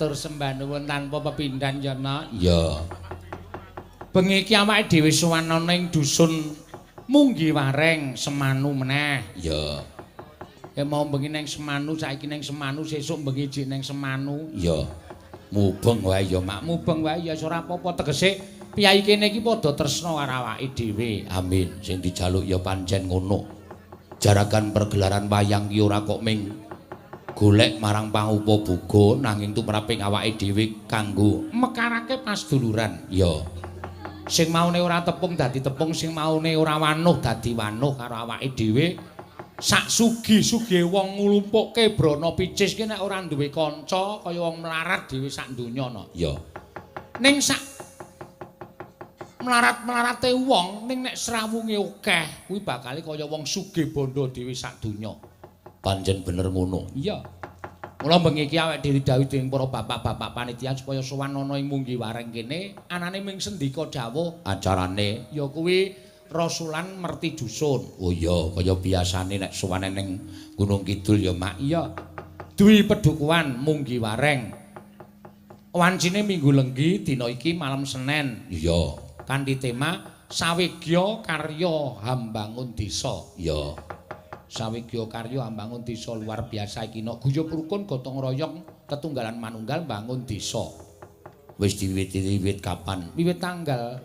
matur sembah nuwun tanpa pepindhan ya Nak. Ya. Bengi iki awake dhewe sowan ana ing dusun Munggiwareng Semanu meneh. Ya. Ya mau bengi ning Semanu, saiki ning Semanu, sesuk bengi jek ning Semanu. Ya. Mubeng wae ya Mak. Mubeng wae ya ora apa-apa tegese piyai kene iki padha tresna karo awake dhewe. Amin. Sing dijaluk ya pancen ngono. Jarakan pergelaran wayang ki ora kok ming golek marang pangupa buga nanging tumraping awake dhewe kanggo mekarake pasduluran. Ya. Sing maune ora tepung dadi tepung, sing maune ora wanuh dadi wanuh karo awake dhewe. Sak sugi-sugi wong nglumpukke brana picis ki nek ora duwe kanca kaya wong melarat dhewe sak donya no. Ya. Ning sak melarat-melarate wong ning nek srawunge akeh kuwi bakale kaya wong sugih bondo dhewe sak donya. Pancen bener ngono. Iya. Mula bengi iki awake dhewe dawuh dening para bapak-bapak panitia supaya sowan ana ing Munggiwareng kene anane ming sendika dawuh Acarane ya kuwi rasulan merti dusun. oh iya kaya biasane nek sowane ning Gunung Kidul ya Mak. Iya. Dwi Pedukuhan Munggiwareng. Wancine Minggu Lenggi dina iki malam Senin. Iya. Kanthi tema Sawigya Karya Hambangun Desa. Ya. Sawigya Karya Hambangun Desa luar biasa iki nok guyub rukun gotong royong tetunggalan manunggal bangun desa. Wis diwiwit kapan? Wiwit tanggal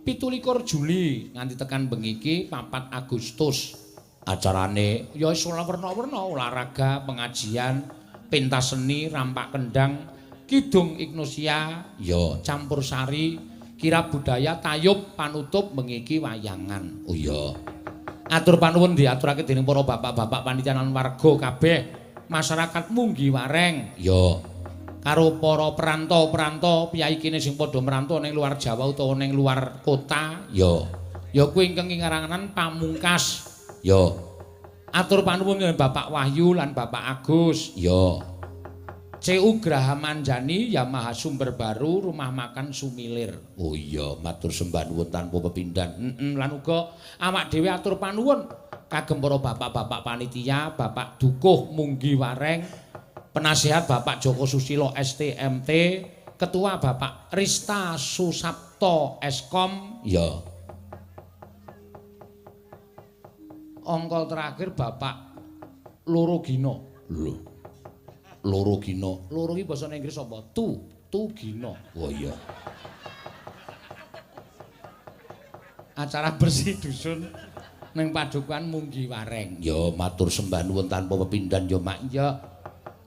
17 Juli nganti tekan bengi iki 4 Agustus. Acarane Ya wis werna-werna olahraga, pengajian, pentas seni, rampak kendang, kidung ignosia, ya campur sari, kirab budaya, tayub, panutup bengi iki wayangan. oh iya. Atur panuwun diaturake dening para bapak-bapak panitia lan warga kabeh masyarakat Munggiwareng Ya. karo para perantau-perantau piyai kene sing padha merantau ning luar Jawa utawa ning luar kota. Ya. Ya kuwi ingkang ngaranganan Pamungkas. Ya. Atur panuwun dening Bapak Wahyu lan Bapak Agus. Ya. CU Graha Manjani Yamaha Sumber Baru Rumah Makan Sumilir. Oh iya, matur sembah nuwun tanpa pepindhan. Lan uga awak dhewe atur panuwun kagem para bapak-bapak panitia, Bapak Dukuh Munggiwareng, penasihat Bapak Joko Susilo STMT, Ketua Bapak Rista Susapto Eskom, Ya. ongkol terakhir Bapak Loro Gino. Lho. Loro Gino. Loro iki basa Inggris apa? Tu Gino. Oh iya. Acara bersih dusun ning Padukuhan Munggiwareng. Ya matur sembah nuwun tanpa pepindhan ya Mak. Ya.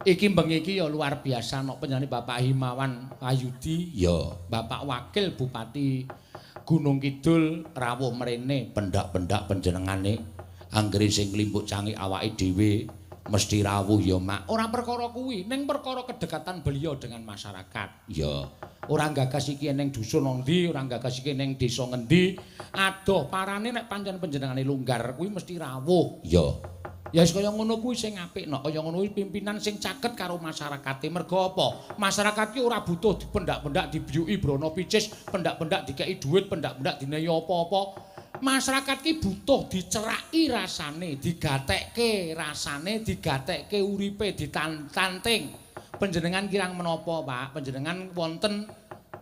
Iki bengi iki ya luar biasa nok penyanyi Bapak Himawan Ayudi, Ya. Bapak Wakil Bupati Gunung Kidul rawuh mrene, Pendak-pendak panjenengane anggere sing klimpuk cangik awake dhewe mesti rawuh ya Mak. ora perkara kuwi, ning perkara kedekatan beliau dengan masyarakat. Ya. Ora gagas iki ning dusun endi, ora gagas iki ning desa ngendi, adoh parane nek pancen panjenengane longgar kuwi mesti rawuh. Ya. Ya wis kaya ngono kuwi sing apik nok, kaya ngono kuwi pimpinan sing caket karo masyarakate. Mergo apa? Masyarakat ki ora butuh dipendak-pendak dibiyuki brana picis, pendak-pendak dikeki dhuwit, pendak-pendak dinehi apa-apa. Masyarakat ki butuh diceraki rasane, digatekke rasane, digatekke uripe, ditanting. Panjenengan kirang menapa, Pak? Panjenengan wonten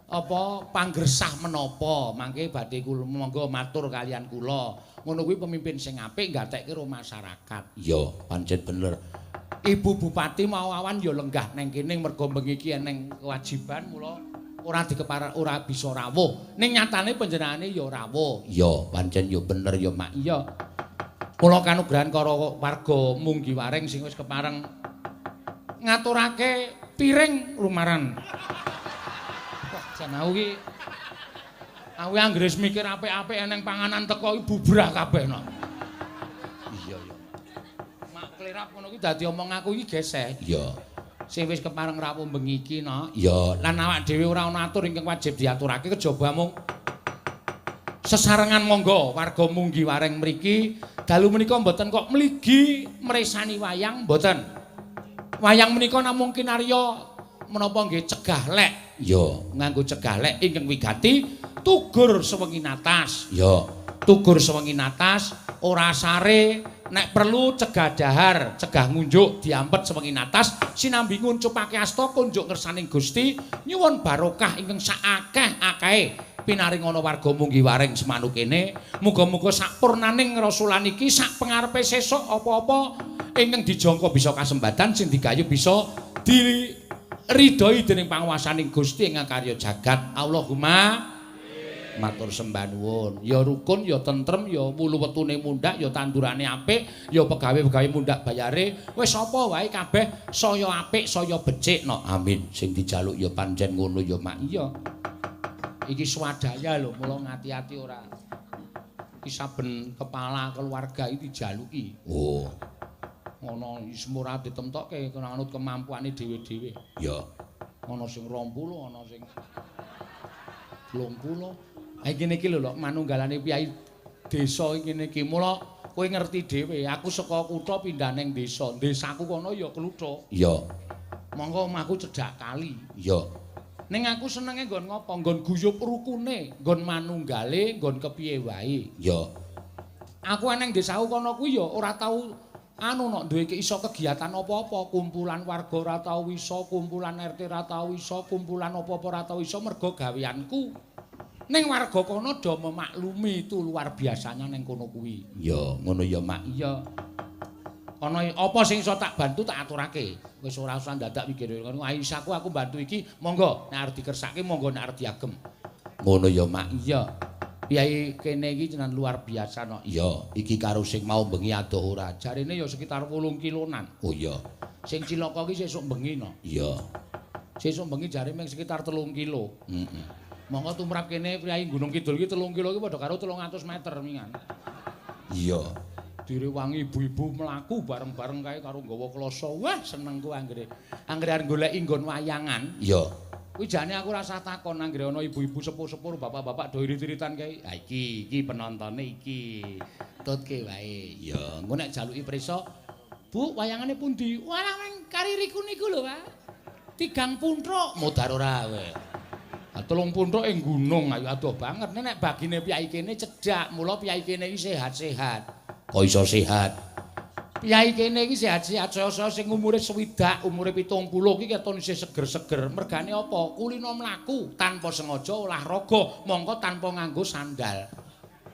apa panggresah menapa? Mangke badhe kula monggo matur kalian kula. Ngono kuwi pemimpin sing apik gatekke karo masyarakat. Ya, pancen bener. Ibu Bupati mau awan ya lenggah neng kene mergo bengi iki eneng kewajiban mula ora dikeparak ora bisa rawuh. Ning nyatane panjenengane ya rawuh. Ya, pancen ya bener ya Mak. Iya. Kula kanugrahan karo warga Munggiwareng sing wis kepareng ngaturake piring lumaran. Wah, jan aku iki aku anggere mikir apik-apik eneng panganan teko iki bubrah kabeh no. Iya ya. Mak klerap ngono kuwi dadi omong aku iki geseh. Ya. Sing wis kepareng rawuh bengi iki no. Ya. Lan awak dhewe ora ana atur ingkang wajib diaturake kejaba mung sesarengan monggo warga Munggiwareng mriki dalu menika mboten kok mligi mresani wayang mboten. Wayang menika namung kinarya menapa nggih cegah lek. Ya. Nganggo cegah lek ingkang wigati tugur sewengi natas. Ya. Tugur sewengi natas ora sare Nek perlu cegah dahar, cegah ngunjuk diampet sewengi atas, sinambi nguncupake asta kunjuk ngersaning Gusti, nyuwun barokah ingkang saakeh-akehe pinaringana warga munggi waring semanuk kene. Muga-muga sapurnaning rasulan iki sak pengarepe sesuk apa-apa ingkang dijangka bisa kasembatan sing digayuh bisa diridhoi dening panguwasaning Gusti ingkang karya jagat. Allahumma matur sembah nuwun. Ya rukun, ya tentrem, ya wulu wetune mundhak, ya tandurane apik, ya pegawe-pegawe mundhak bayare. Wis apa wae kabeh saya apik, saya becik no. Amin. Sing dijaluk ya pancen ngono ya Mak. Iya. Iki swadaya lho, mula ngati-ati ora. Iki saben kepala keluarga iki dijaluki. Oh. Ngono semurah ditemtokke kena anut kemampuane dhewe-dhewe. Ya. Ana sing 20, ana sing 30. Ngene iki lho manunggalane piyai desa ngene iki. Mula kowe ngerti dhewe, aku saka kutha pindah ning desa. Desaku kono ya kluthuk. Iya. Monggo omahku cedhak kali. Iya. Ning aku senenge nggon ngopo? Nggon guyub rukune, nggon manunggale, nggon kepiye wae. Iya. Aku ning desaku kono kuwi ya ora tau duwe iso kegiatan apa-apa, kumpulan warga ora tau iso, kumpulan RT ora tau iso, kumpulan apa-apa ora tau iso mergo gaweanku. Ning warga kono do memaklumi itu luar biasanya ning kono kuwi. Ya, ngono ya, Mak. Iya. Ana apa sing iso tak bantu tak aturake. Wis ora usah dadak mikir ngono. Aisyahku aku bantu iki, monggo nek arep dikersake monggo nek arep diagem. Ngono ya, Mak. Iya. Piyai kene iki jenengan luar biasa no. Iya, iki karo sing mau bengi adoh ora. Jarine ya sekitar 8 kilonan. Oh iya. Sing cilaka iki sesuk bengi no. Iya. Sesuk bengi jare mung sekitar 3 kilo. Heeh. Monggo tumrap kene Priyayi Gunung Kidul iki 3 kilo iki padha karo 300 meter mingan. Iya. Direwangi ibu-ibu mlaku bareng-bareng kae karo nggawa klasa. Wah, senengku anggere arep goleki nggon wayangan. Iya. Kuwi jane aku rasa takon anggere ana ibu-ibu sepuh-sepuh, bapak-bapak do irit-iritan kae. Ha iki penontone iki. Tutke wae. Ya, engko nek jaluki prisa, Bu, wayangane pundi? Walah nang kaririku niku lho, Pak. 3 puntruk modar ora kowe. 3 puntruk ing gunung ayo adoh banget. Nek bagine piyai kene cedhak, mula piyai kene iki sehat-sehat. Kok iso sehat? Piyai kene iki sehat-sehat, saya sing umure 60, umure 70 iki keton isih seger-seger. Mergane apa? Kulino mlaku tanpa sengaja olahraga, mongko tanpa nganggo sandal.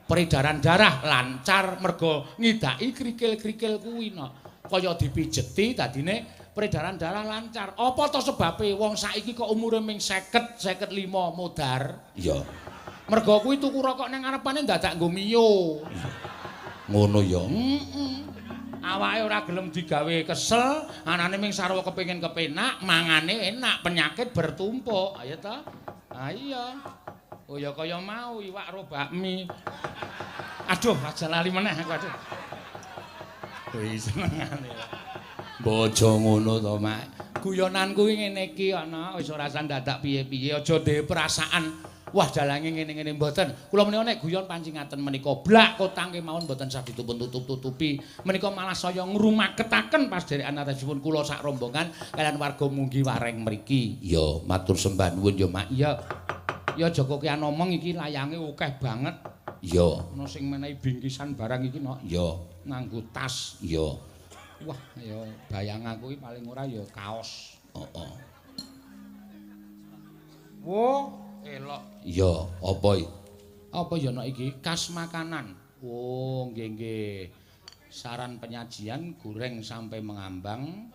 Peredaran darah lancar mergo ngidaki krikil-krikil kuwi no. Kaya dipijeti dadine peredaran darah lancar. Apa to sebabe wong saiki kok umure ming 50, 55 modar? Iya. Mergo kuwi tuku rokok ning ngarepane dadak nggo miyo. Ngono ya. Awake ora gelem digawe kesel, anane ming sarwa kepengin kepenak, mangane enak, penyakit bertumpuk. Ayo to. Ah iya. Oh ya kaya mau iwak ro bakmi. Aduh, aja lali meneh aku aduh. Kuwi senengane. Bojo ngono to, Mak. Guyonanku ngene iki ana, wis ora usah dadak piye-piye, aja dhewe perasaan. Wah, dalange ngene-ngene mboten. Kula menika nek guyon pancingaten menika blak kotangke mawon mboten saged dipun tutup-tutupi. Menika malah saya ngrumaketaken pas derekan atasipun kula sak rombongan kalian warga munggi wareng mriki. Ya, matur sembah nuwun ya, Mak. Iya. Ya Joko ki anomong iki layange akeh banget. Iya. Ana sing menehi bingkisan barang iki no. Iya. Nganggo tas. Iya. Wah, ya bayang aku iki paling ora ya kaos. Heeh. Wo, elok. Iya, apa iki? Apa ya nek iki? Kas makanan. Oh, nggih nggih. Saran penyajian goreng sampai mengambang.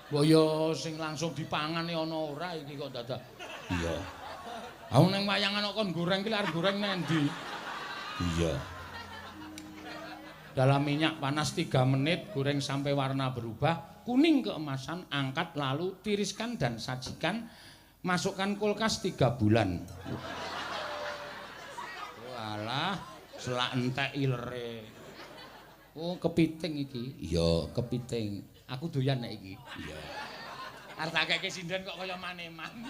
Mbok ya sing langsung dipangan ana ora iki kok dadak. Iya. Ah ning wayangan kok kon goreng ki arep goreng nendi? Iya. Dalam minyak panas 3 menit, goreng sampai warna berubah, kuning keemasan, angkat lalu tiriskan dan sajikan, masukkan kulkas 3 bulan. Walah, selak entek ilere. Oh, kepiting iki. Iya, kepiting. Aku doyan nek iki. Iya. Arep tak keke sinden kok kaya maneman.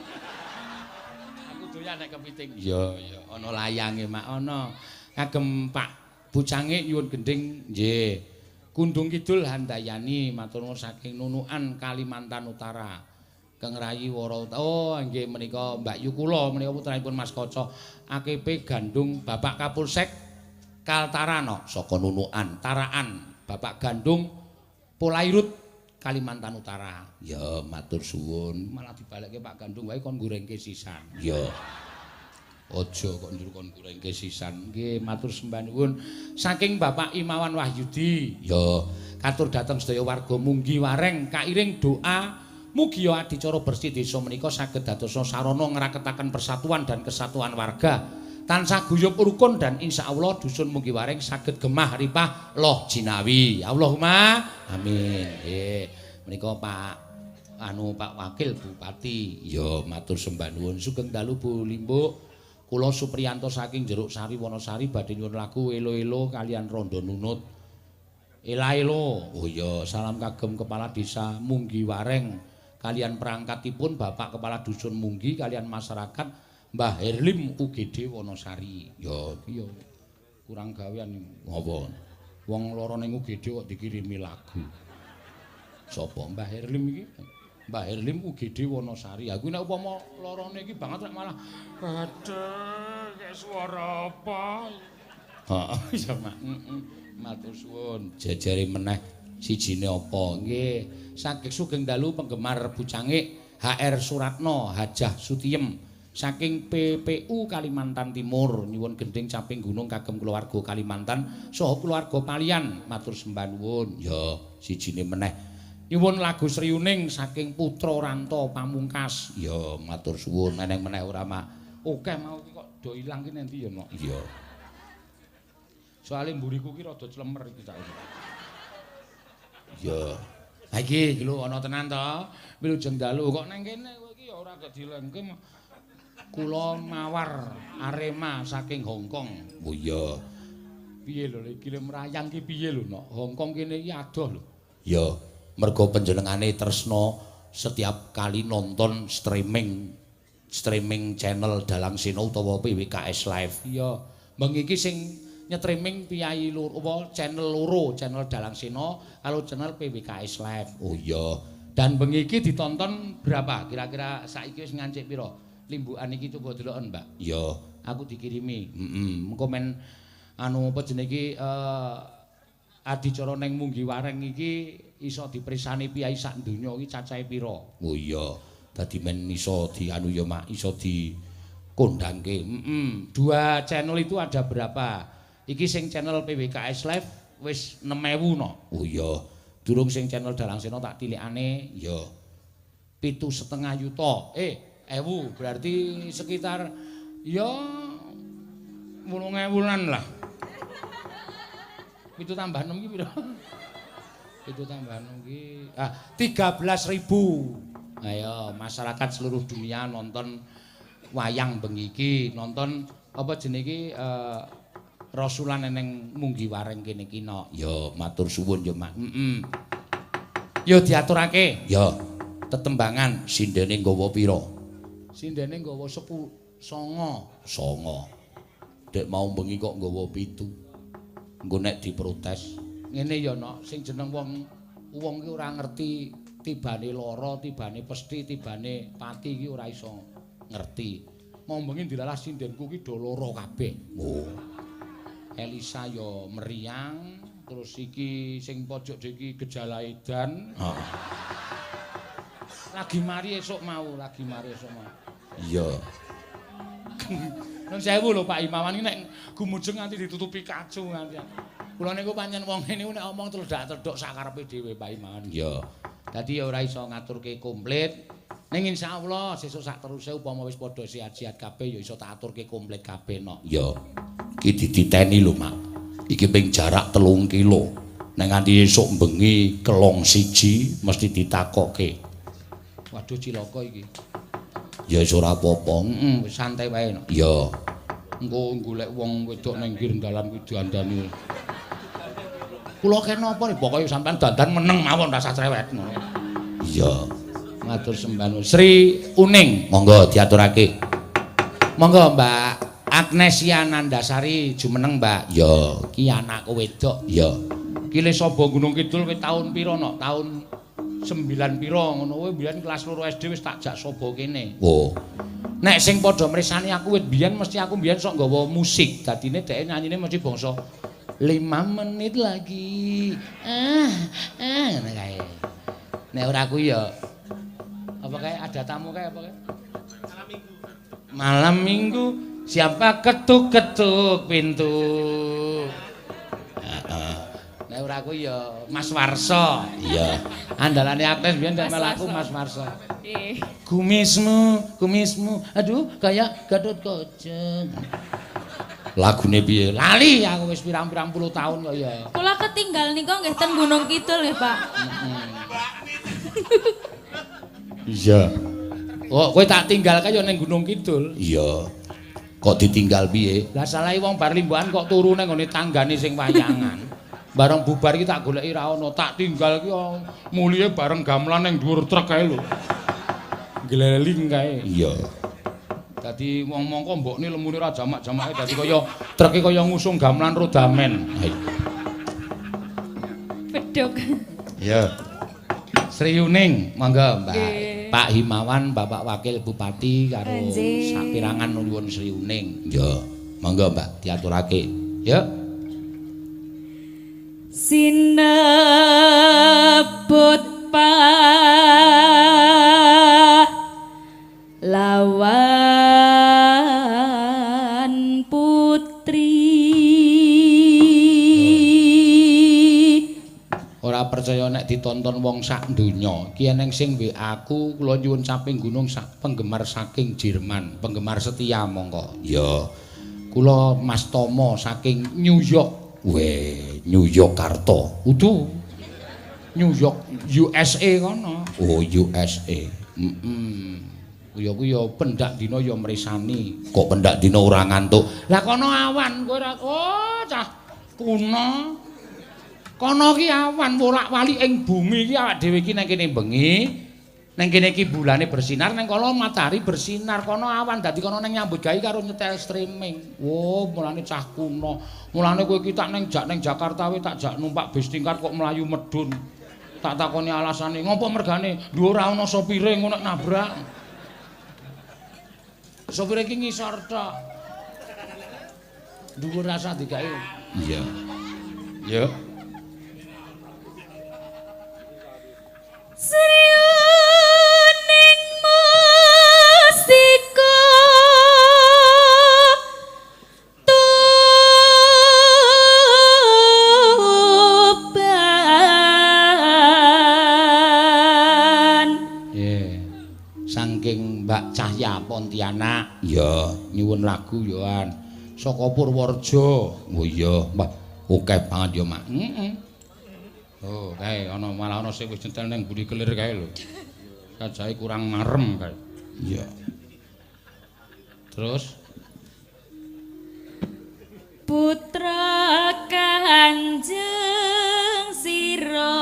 Aku doyan nek kepiting. Iya, iya. Ana layange, Mak. Ana. Kagem Pak Bucange nyuwun gending nggih. Kundung Kidul Handayani matur nuwun saking Nunukan Kalimantan Utara. Kang Rayi Wara. Oh, nggih menika Mbak Yu kula menika putranipun Mas Kaca. AKP Gandung Bapak Kapolsek Kaltara no saka Nunukan, Taraan, Bapak Gandung, Polairut, Kalimantan Utara. Ya matur suwun. Malah dibalekke Pak Gandung wae kon gorengke sisan. Ya. Aja kok njur kon gorengke sisan. Nggih, matur sembah nuwun. Saking Bapak Imawan Wahyudi. Ya, Katur dhateng sedaya warga Munggi Wareng kairing doa mugi adicara bersih desa menika saged dadosa sarana ngraketaken persatuan dan kesatuan warga. Tansah guyub rukun dan insyaallah dusun Munggi Wareng saged gemah ripah loh jinawi. Allahumma amin. Nggih, menika Pak Pak Wakil Bupati. ya matur sembah nuwun. Sugeng dalu Bu Limbuk. Kula Supriyanto saking Jeruk Sari Wonosari badhe nyuwun lagu elo-elo kalian rondo nunut. Ela-elo. Oh ya, Salam kagem Kepala Desa Munggi Wareng kalian perangkatipun Bapak Kepala Dusun Munggi kalian masyarakat Mbah Herlim UGD Wonosari. ya Iya. Kurang gawean ngopo? wong loro ning UGD kok dikirimi lagu. Sapa Mbah Herlim iki? Mbah Herlim UGD Wonosari. Aku nek upama lorone iki banget nek malah aduh kayak suara apa? Heeh, Ya Mak. Matur suwun. jajare meneh sijine apa? Nggih, saking sugeng dalu penggemar Bucangik HR Suratno Hajah Sutiem saking PPU Kalimantan Timur nyuwun gending caping gunung kagem keluarga Kalimantan saha keluarga Palian matur sembah nuwun. Ya, sijine meneh. Nyuwun lagu Sriuning saking Putra Ranto Pamungkas. Ya matur suwun. Meneng meneh ora mak. Oke mau iki kok do ilang ki endi ya nok. Iya. Soale mburiku ki rada clemer iki tak. Ya. Ha iki lho ana tenan to. Wilujeng dalu kok nang kene kowe iki ya ora kok dilengke. Kula mawar Arema saking Hongkong. Oh iya. Piye lho iki le merayang ki piye lho nok. Hongkong kene iki adoh lho. Ya, mergo panjenengane tresno setiap kali nonton streaming channel Dalang Sena utawa PWKS Live. Iya, mbeng iki sing nyetriming piyayi loro apa channel loro, channel Dalang Sena karo channel PWKS Live. Oh iya. Dan bengi iki ditonton berapa? Kira-kira saiki wis ngancik pira? Limbukan iki coba deloken, Mbak. Ya. Aku dikirimi. Heeh. Engko men anu apa jenenge iki adicara ning Munggi Wareng iki iso dipresani piyai sak donya iki cacahe pira? Oh iya. Dadi men iso dianu ya Mak, iso dikondangke. Dua channel itu ada berapa? Iki sing channel PWKS Live wis 6.000 no. Oh iya. Durung sing channel Dalang Sena tak tilikane Ya. 7,5 juta. Ewu berarti sekitar ya 8.000-an lah. 7 tambah 6 iki pira? 7 tambah 6 iki 13.000. Ayo masyarakat seluruh dunia nonton wayang bengi iki, nonton apa jenenge iki Rasulan neng Munggi Wareng kene iki no. Ya matur suwun ya Mak. Yo diaturake. Ya. Tetembangan sindene nggawa pira? Sindene nggawa 9. Songo. Dek mau bengi kok nggawa 7. Engko nek diprotes. Ngene ya no, sing jeneng wong ki ora ngerti tibane lara, tibane pesthi, tibane pati iki ora iso ngerti. Mau bengi dilalah sindenku ki do lara kabeh. Oh. Elisa ya meriang, terus iki sing pojok iki gejala edan. Lagi mari esuk mau. Iya. Nun sewu lho Pak Imawan iki nek gumujeng nganti ditutupi kacu nganti. Kula niku pancen wong ngene nek omong tledak-tledok sakarepe dhewe Pak Imawan. Iya. Dadi ya ora iso ngaturke komplit. Ning insyaallah sesuk sak teruse upama wis padha sehat-sehat kabeh ya iso tak aturke komplit kabeh no. Ya. Iki dititeni lho, Mak. Iki ping jarak 3 kilo. Nek nganti esuk bengi kelong siji mesti ditakokke. Waduh cilaka iki. Ya wis ora apa-apa. Wis santai wae no. Ya. Engko golek wong wedok ning kir dalan kuwi diandani. Kula kena apa nih pokoke sampean dandan meneng mawon rasa cerewet ngono. Iya. Matur sembah nuwun. Sri Uning, Monggo diaturake. monggo Mbak Agnesia Nandasari jumeneng Mbak. Ya. Ki anakku wedok. Ya. Ki le sapa Gunung Kidul kowe taun pira no? Taun 9 pira ngono kowe mbiyen kelas 2 SD wis tak jak sapa kene. Oh. Nek sing padha mresani aku wit biyen mesti aku biyen sok nggawa musik. Dadine dhek nyanyine mesti bangsa 5 menit lagi. Ngene kae. Nek ora aku ya apa kae ada tamu kae apa kae? Malam Minggu siapa ketuk-ketuk pintu. Nek ora aku ya Mas Warsa. Iya. Andalane Agnes biyen nek melaku Mas Warsa. Nggih. Kumismu. Aduh, kayak Gatot Kaca. Lagune piye? Lali aku wis pirang-pirang puluh tahun kok ya. Kula ketinggal nika nggih ten Gunung Kidul nggih, Pak. Iya. Kok kowe tak tinggal kaya ning Gunung Kidul? Iya. Kok ditinggal piye? Lah salahe wong bar limbahan kok turu ning ngene tanggane sing wayangan. Bareng bubar iki tak goleki ra ono, tak tinggal ki mulihe bareng gamelan ning dhuwur truk kae lho. Gleling kae. Iya. Dadi wong mongko mbokne lemune ra jamak-jamake dadi kaya truke kaya ngusung gamelan rodamen. Bedhog. Iya. Sri Yuning, monggo Mbak. Pak Himawan, Bapak Wakil Bupati karo sapirangan nuwun Sri Yuning. Ya, monggo Mbak diaturake. Ya. Sinebut lawan putri. Ora percaya nek ditonton wong sak donya. Ki eneng sing mbek aku kula nyuwun caping gunung sak penggemar saking Jerman, penggemar setia mongko. Ya. Kula Mas Tomo saking New York. Weh, New York Karto. Udu. New York USA kono. Oh, USA. Ya kuwi ya pendak dina ya mresani. Kok pendak dina ora ngantuk? Lah kono awan kowe ora cah kuno. Kono ki awan wolak-walik ing bumi iki awak dhewe iki nang kene bengi, nang kene iki bulane bersinar, nang kono matahari bersinar, kono awan dadi kono nang nyambut gawe karo nyetel streaming. Wo, mulane cah kuno. Mulane kowe iki tak ning Jakarta wae tak jak numpak bis tingkat kok mlayu medun. Tak takoni alasane, ngopo mergane? Dhuwur ora ana sopire ngono nabrak. Sopire iki ngisor tok. Dhuwur rasa digawe. Iya. Ya. Sriuning musika tuban. Saking Mbak Cahya Pontianak. Ya, nyuwun lagu yoan. Saka Purworejo. Oh iya, Mbak. Oke banget ya, Mak. Oh, kae ana malah ana sing wis nyetel ning Budi Kelir kae lho. Kajahe kurang marem kae. Iya. Terus Putra Kanjeng Sira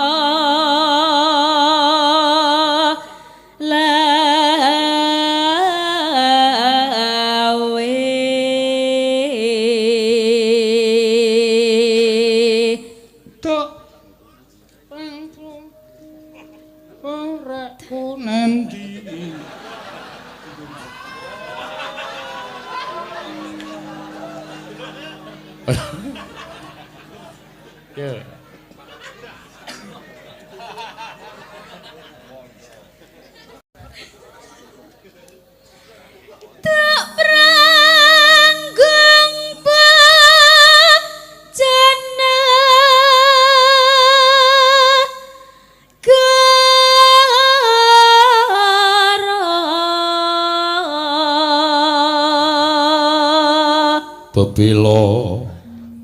ya. tak pranggung bajana gara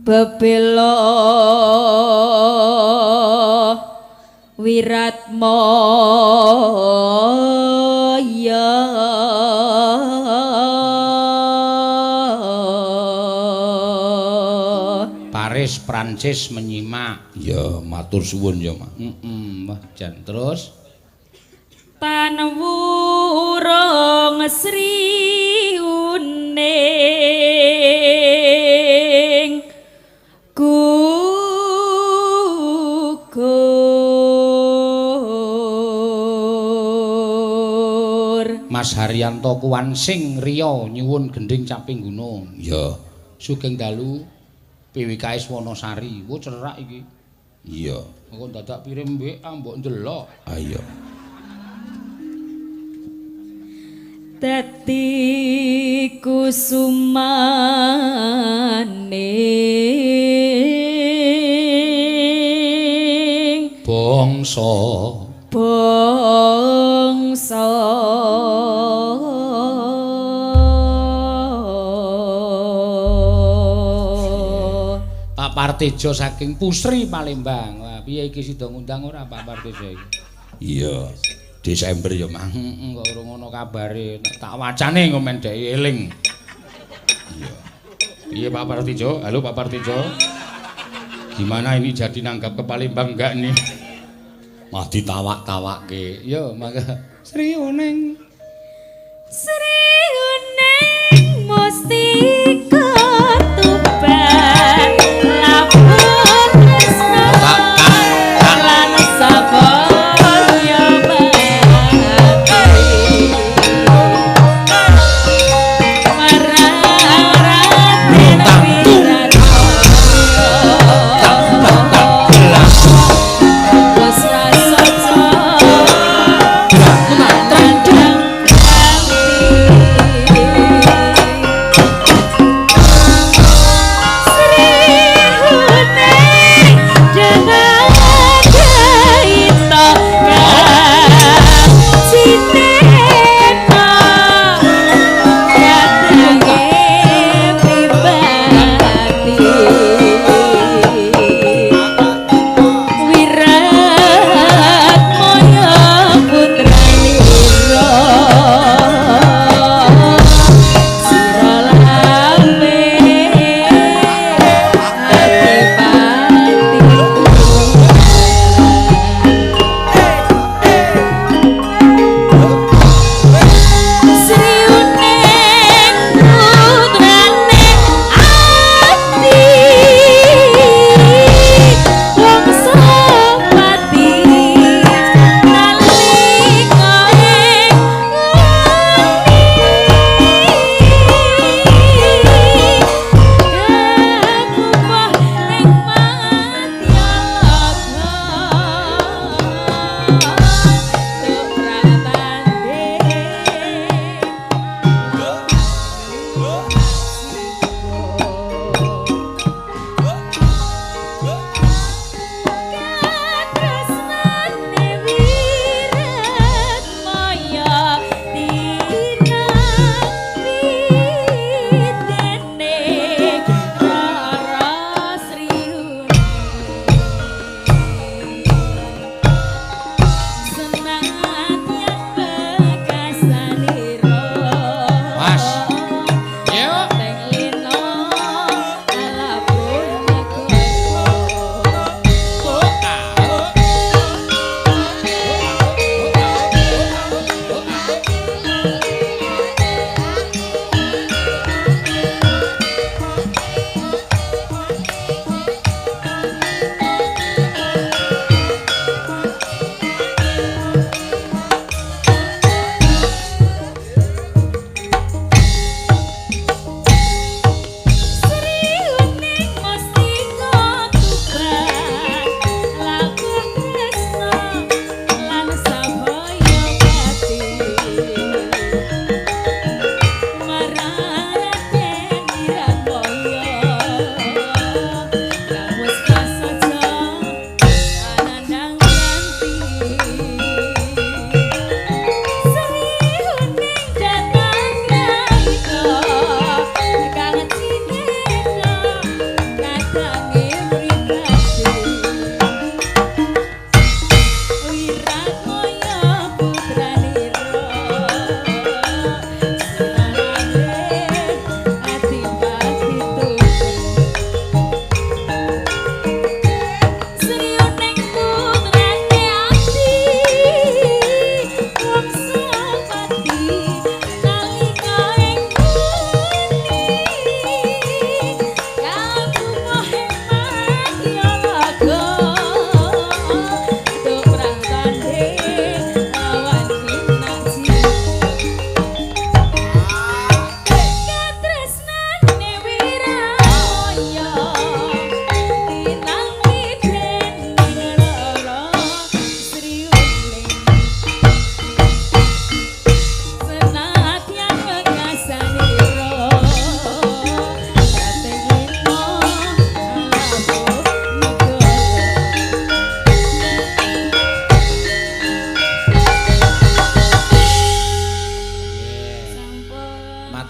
bebelo Wiratmaya Paris Prancis menyimak. Ya, matur suwun ya, Mak. Wah, jan terus tan wurung sriuning gugur Mas Haryanto Kuwansing Riyo nyuwun gending caping gunung. Iya. Sugeng dalu PWKS Wonosari. Wo cerak iki. Iya. Engko dadak pirim WA mbok ndelok. Ayo. Dadi kusumaning Bangsa bangsa Pak Partejo saking Pusri Palembang. Wah, piye iki sida ngundang ora Pak Partejo iki? Iya. Desember ya, Mang. Heeh, kok urung ono kabare. Tak wacane ngomen dhek eling. Iya. Piye Pak Partejo? Halo Pak Partejo. Gimana ini jadi nanggap ke Palembang enggak nih? Mah ditawak-tawakke. Ya, maka Sri Uning. Sri Uning mustika tuban lapun tresna lan sabaya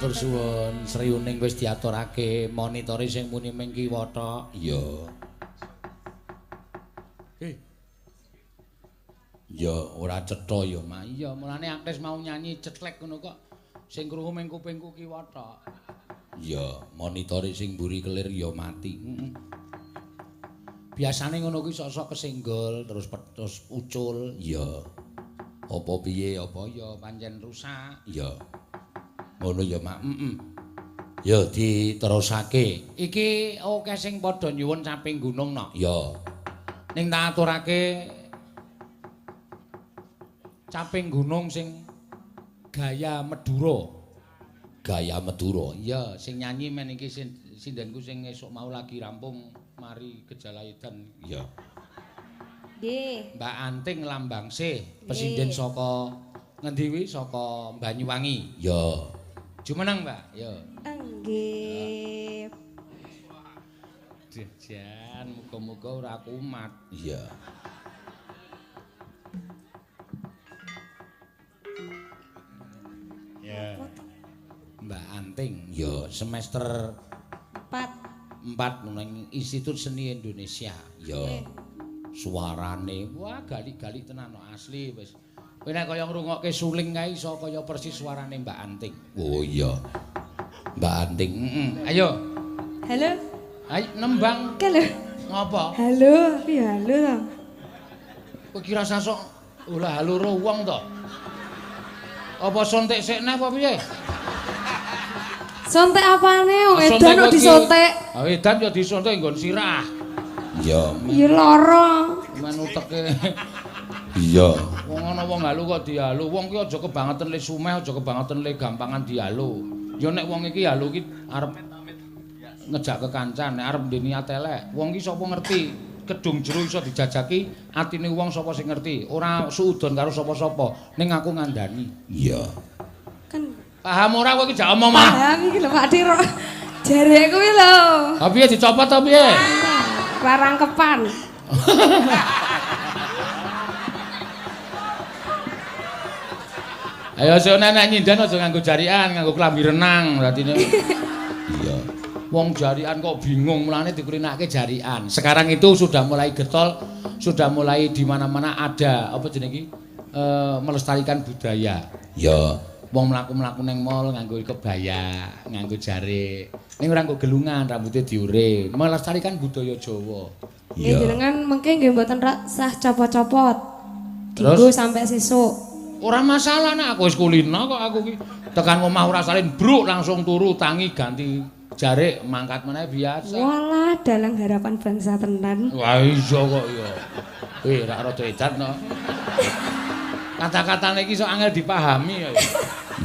Matur suwun, Sri Uning wis diaturake monitore sing muni ming kiwa tok. Iya. Ya ora cetha ya, Mas. Iya, mulane artis mau nyanyi cetlek ngono kok. Sing krungu ming kupingku kiwa tok. Ya, monitore sing mburi kelir ya mati. Biasane ngono kuwi sok-sok kesenggol terus ucul. Ya. Apa piye apa Ya pancen rusak. ya. Ngono ya, Mak. Ya diterusake. Iki akeh sing padha nyuwun caping gunung no. Ya. Ning tak aturake caping gunung sing gaya Madura. Gaya Madura. Iya, sing nyanyi men iki sindenku sing esuk mau lagi rampung mari gejala edan. Ya. Nggih. Mbak Anting Lambangsih, pesinden saka ngendi kuwi? Saka Banyuwangi. Ya. Jumeneng, Mbak. Ya. Nggih. Jajan, muga-muga ora kumat. Iya. Ya. Mbak Anting, Ya. semester 4. 4 nang Institut Seni Indonesia. Ya. Suarane Wah, gali-gali tenan no, asli wis. Kowe nek kaya ngrungokke suling kae iso kaya persis suarane Mbak Anting. Oh iya. Mbak Anting. Ayo. Halo. Ayo nembang. Halo. Ngopo? Halo, ya halo to. Kowe kira sasok ulah loro wong to? Apa sontek sikne apa piye? Sontek apane wong edan kok disontek? Ah edan ya disontek nggon sirah. Ya. Ya lara. Men uteke. Iya. Wong ana wong halu kok dihalu. Wong ki aja kebangetan le sumeh, aja kebangetan le gampangan dihalu. Ya nek wong iki halu ki arep ngejak kekancan, nek arep ndeni niat elek. Wong ki sapa ngerti? Kedung jero iso dijajaki, atine wong sapa sing ngerti. Ora suudon karo sapa-sapa, ning aku ngandani. Iya. Kan Paham ora kowe iki jak omong mah? paham iki lho Pak Diro. Jarek kuwi lho. Ha piye dicopot ta piye? Rarangkepan. Ayo sik nek nyindan aja nganggo jarikan, nganggo klambi renang berarti. Iya. Wong jarikan kok bingung mulane dikulinake jarikan. Sekarang itu sudah mulai getol, sudah mulai di mana-mana ada apa jenenge iki? Melestarikan budaya. Ya. Wong mlaku-mlaku ning mall nganggo kebaya, nganggo jarik. Ning ora nggo gelungan, rambutnya diure. Melestarikan budaya Jawa. Nggih jenengan mengke nggih mboten sah copot-copot. Terus? Dienggo sampai sesuk. Ora masalah nek aku wis kulina kok aku ki tekan omah ora salin bruk langsung turu tangi ganti jarik mangkat meneh biasa. Walah dalang harapan bangsa tenan. Wah iya kok iya. Rak rada edan no. Kata-katane iki sok angel dipahami ya.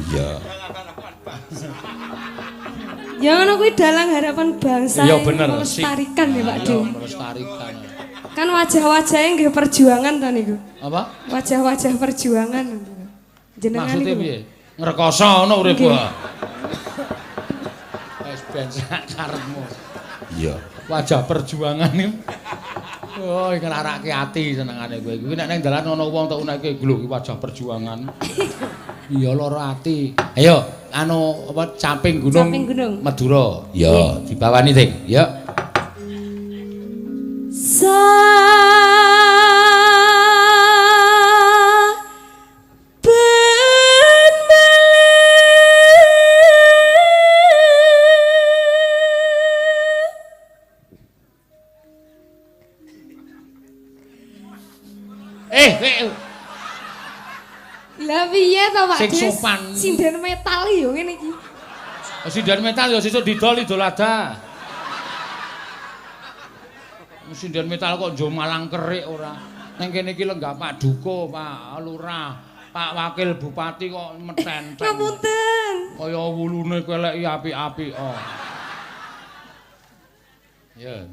Iya. Ya ngono kuwi dalang harapan bangsa. Iya bener. Melestarikan ya Pak Iya, Di. melestarikan. Kan wajah-wajahnya nggih perjuangan to niku. Apa? Wajah-wajah perjuangan. Jenengan Maksudnya niku. piye? Ngrekoso ngono uripku. Wis ben sak karepmu. Iya. Wajah perjuangan iki. Oh, iki ngarake ati senengane kowe. Kuwi nek nang dalan ana wong tak uneke lho iki wajah perjuangan. Iya lara ati. Ayo, anu apa caping gunung. Caping gunung. Madura. Ya, dibawani Ting. Ya. Lah piye to Pak Sing Des? sopan. Sinden metal yo ngene iki. Sinden metal ya sesuk didol idolada. Sinden metal kok njo malang kerik ora. Ning kene iki lenggah Pak Duko, Pak Lurah, Pak Wakil Bupati kok meten. Ngapunten. Kaya wulune keleki apik-apik. Oh. Ya.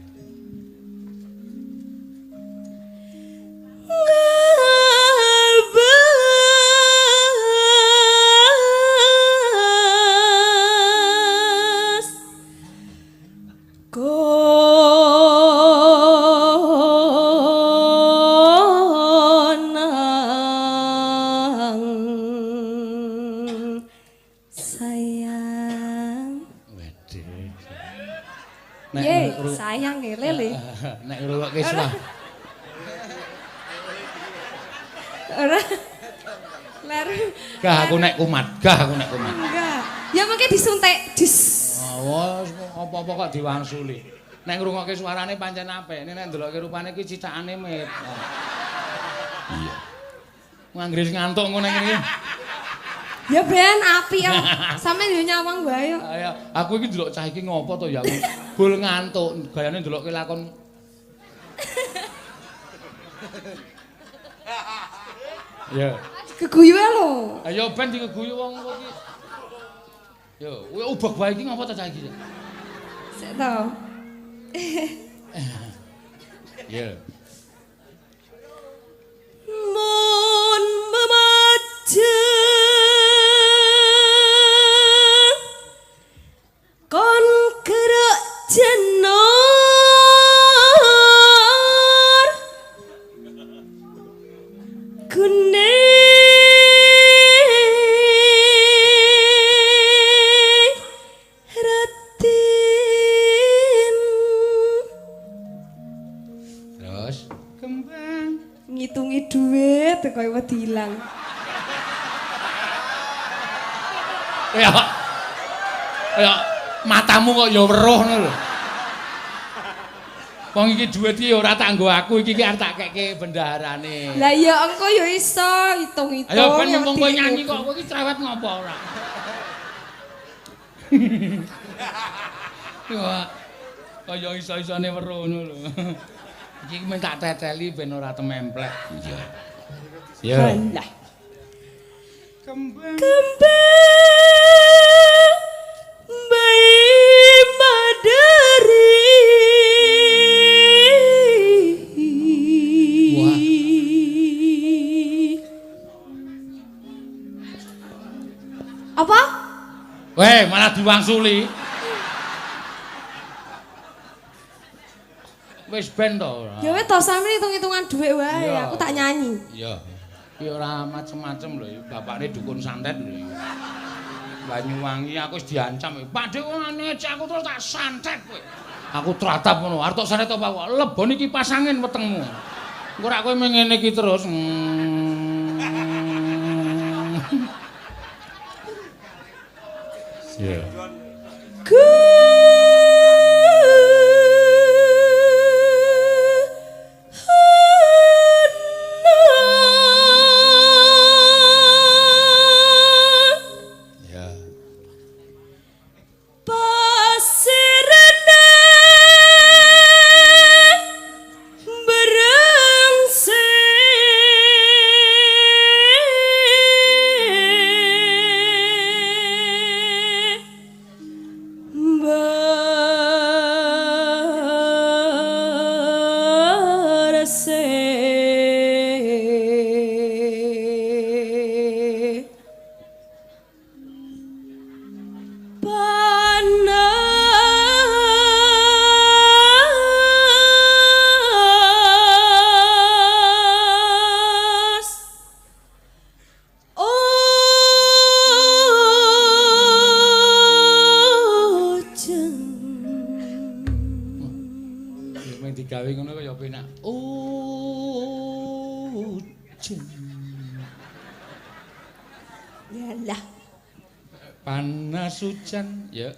Sayang. Wedhe. Ye, sayang ya Lele. Nek ngrungokke suara. Ora. Ler. Gah aku nek kumat. Enggak. Ya mungkin disuntik. Dis. Wes apa-apa kok diwangsuli. Nek ngrungokke suarane pancen apik. Nek ndelokke rupane ki cicakane mit. Iya. Nganggris ngantuk ngono iki. Ya ben api ya. Sampe yo nyawang wae yo. Ayo, aku iki ndelok cah iki ngopo to ya aku. Bul ngantuk, gayane ndelokke lakon. Ya. Keguyu wae lho. Ayo ben dikeguyu wong kok iki. Yo, kowe ubah wae iki ngopo to cah iki? Sik to. Ya. Mun memaja kon gerak jenor gune ratin Terus kembang ngitungi duit kaya wedi ilang. Kaya matamu kok ya weruh ngono lho. Wong iki dhuwit iki ora tak nggo aku iki arep tak kekke bendaharane. Lah ya engko ya iso hitung-hitung. Ayo ben mumpung kowe nyanyi kok kowe iki cerewet ngopo ora? Wah. Kaya iso-isone weruh ngono lho. Iki men tak teteli ben ora tememplek. Iya. Ya. Lah. Kembang bayi madari. Wah. Apa? Weh, malah diwangsuli. Wis ben to. Ya wis to sampe hitung-hitungan dhuwit wae, Iya. aku tak nyanyi. Iya. Ki ora macem-macem lho, bapakne dukun santet lho. Banyuwangi aku wis diancam. Pak Dik ngene cek aku terus tak santet kowe. Aku tratap ngono, arep tok santet apa kok lebon iki pasangin wetengmu. Engko rak kowe ngene iki terus. Ya. Digawe ngono kaya penak. Ujeng. Yalah. Panas hujan, ya.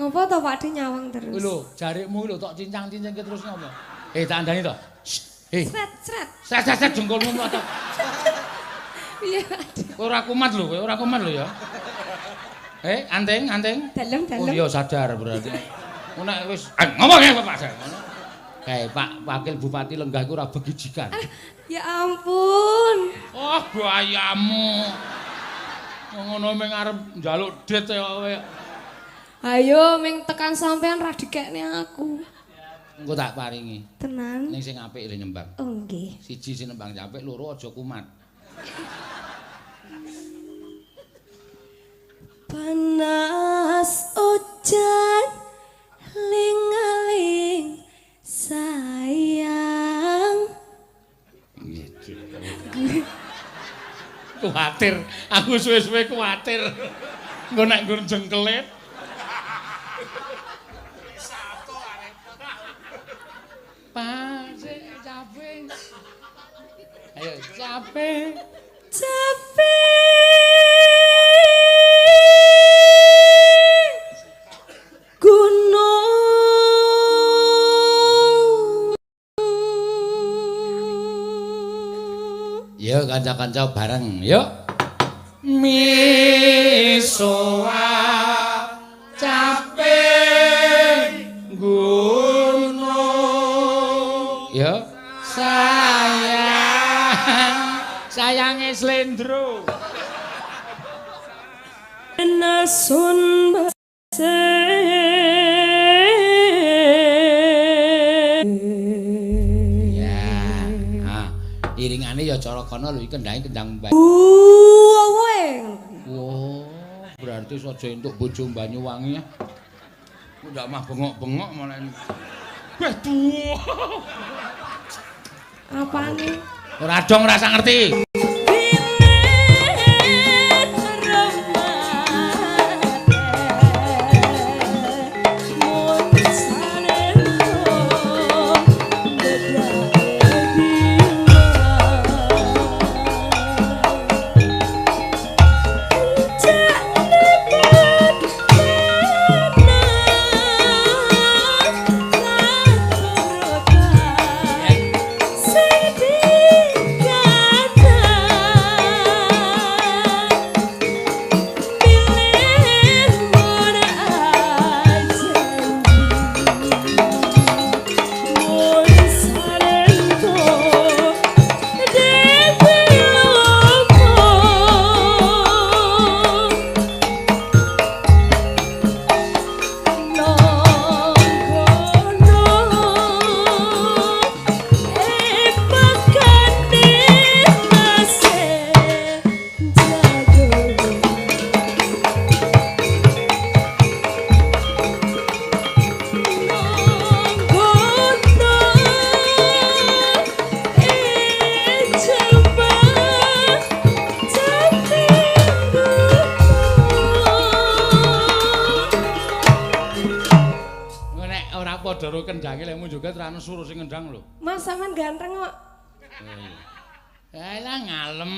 Ngopo to Pak Dik nyawang terus? Lho, jarikmu lho tok cincang-cincang terus ngopo? Tak andani to. Sret. Set jengkolmu to. Iya. Kowe ora kumat lho, ya. Anteng. Dalem. Oh iya sadar berarti. Nek wis ngomong ya Pak. Pak Wakil Bupati Lenggah iku ora begijikan. Ya ampun. Oh, bayamu. Ngono meng arep njaluk dit ya kowe. Ayo ming tekan sampean ra dikekne aku. Engko tak paringi. Tenan. Ning sing apik le nyembang. Oh nggih. Siji sing nembang apik, loro aja kumat. Panas hujan ling-aling sayang. Kuwatir, aku suwe-suwe kuwatir. Engko nek nggon jengkelit. Pasik capek. Ayo capek. Yo kanca-kanca bareng, yuk. Misoa caping gunung. Yo. Sayange Slendro. Nasun iringane ya cara kono lho iki kendhange kendang Mbak. Wow, berarti saja entuk bojo Banyuwangi ya. Ku ndak mah bengok-bengok malah. Weh duh. Apane? Ora dong rasa ngerti. Doro kendange lemu juga terane suruh sing ngendang lho. Mas sampean ganteng kok. Alah ngalem,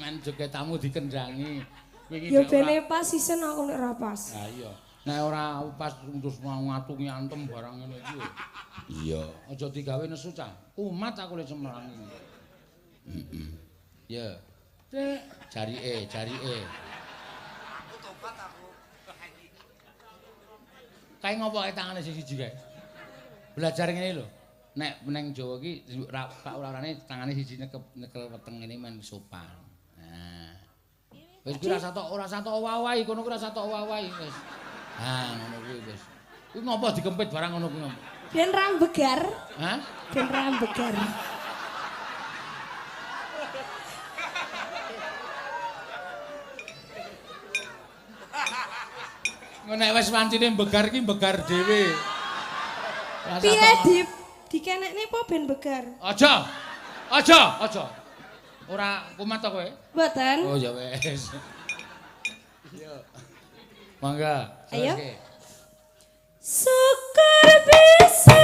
men joget-tamu dikendangi. Ya bene pas sisen aku nek ora pas. Ha iya. Nek ora pas terus mau ngatungi antem barang ngene iki. Iya. Aja digawe nesu cah. Kumat aku le Semarang iki. Heeh. Ya. Jarike. Tobat aku. Kae ngopo tangane siji kae? Belajar ngene lho. Nek meneng Jawa iki Pak urane tangane siji nyekel weteng ngene men sopan. Nah. Wis kuwi ora satok wawahi, kono kuwi ora satok wawahi wis. Ha ngono kuwi wis. Kuwi ngopo dikempit barang ngono kuwi ngopo? Ben rambegar. Hah? Ben rambegar. Nek wis wancine mbegar ki mbegar dhewe. Piye dikenekne apa ben begar? Aja. Ora kumat to kowe? Mboten. Oh ya wis. Iya. Mangga. Ayo. Terus, Syukur bisa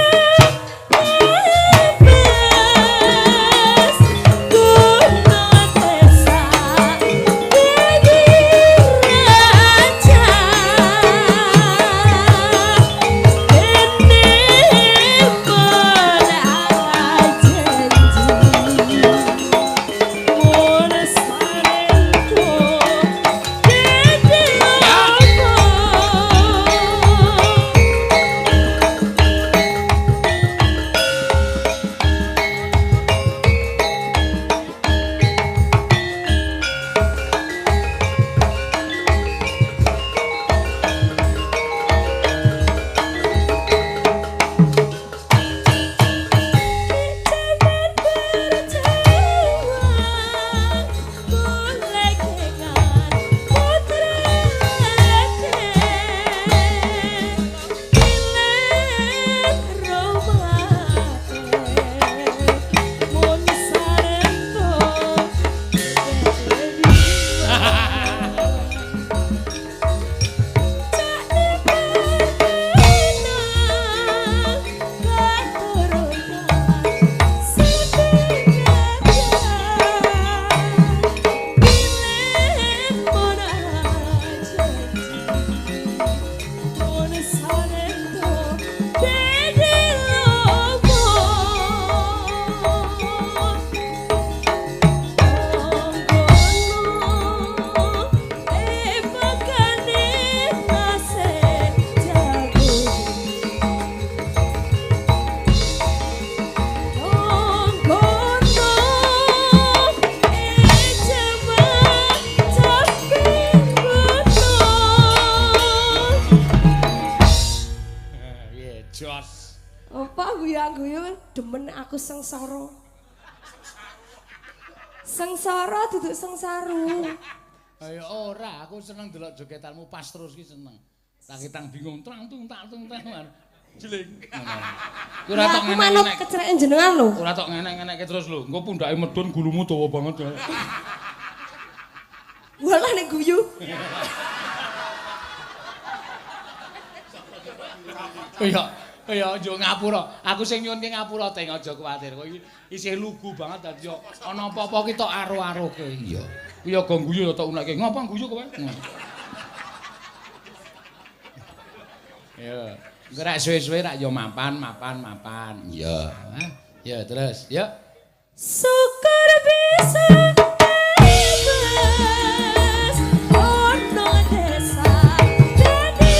demen aku sengsara. Sengsara duduk sengsaru. Ayo ora, aku seneng delok jogetanmu pas terus ki seneng. Tak kitang bingung trang tung tak tung tang. Jeling. Kuwi ora tok Aku manut kecereken jenengan lho. Ora tok ngenek-ngenekke terus lho. Engko pundake medun gulumu dawa banget ya. Walah nek guyu. Iya, aja ngapura. Aku sing nyuwun ki ngapura teng aja kuwatir. Kowe iki isih lugu banget dadi ana apa-apa ki tok aro-aroke. Iya. Kuwi ya go guyu ya tok unekke. Ngapa guyu kowe? Ya. Gerak suwe-suwe rak yo mapan. Iya. Ya terus, yuk. Syukur bisa bebas ono desa dadi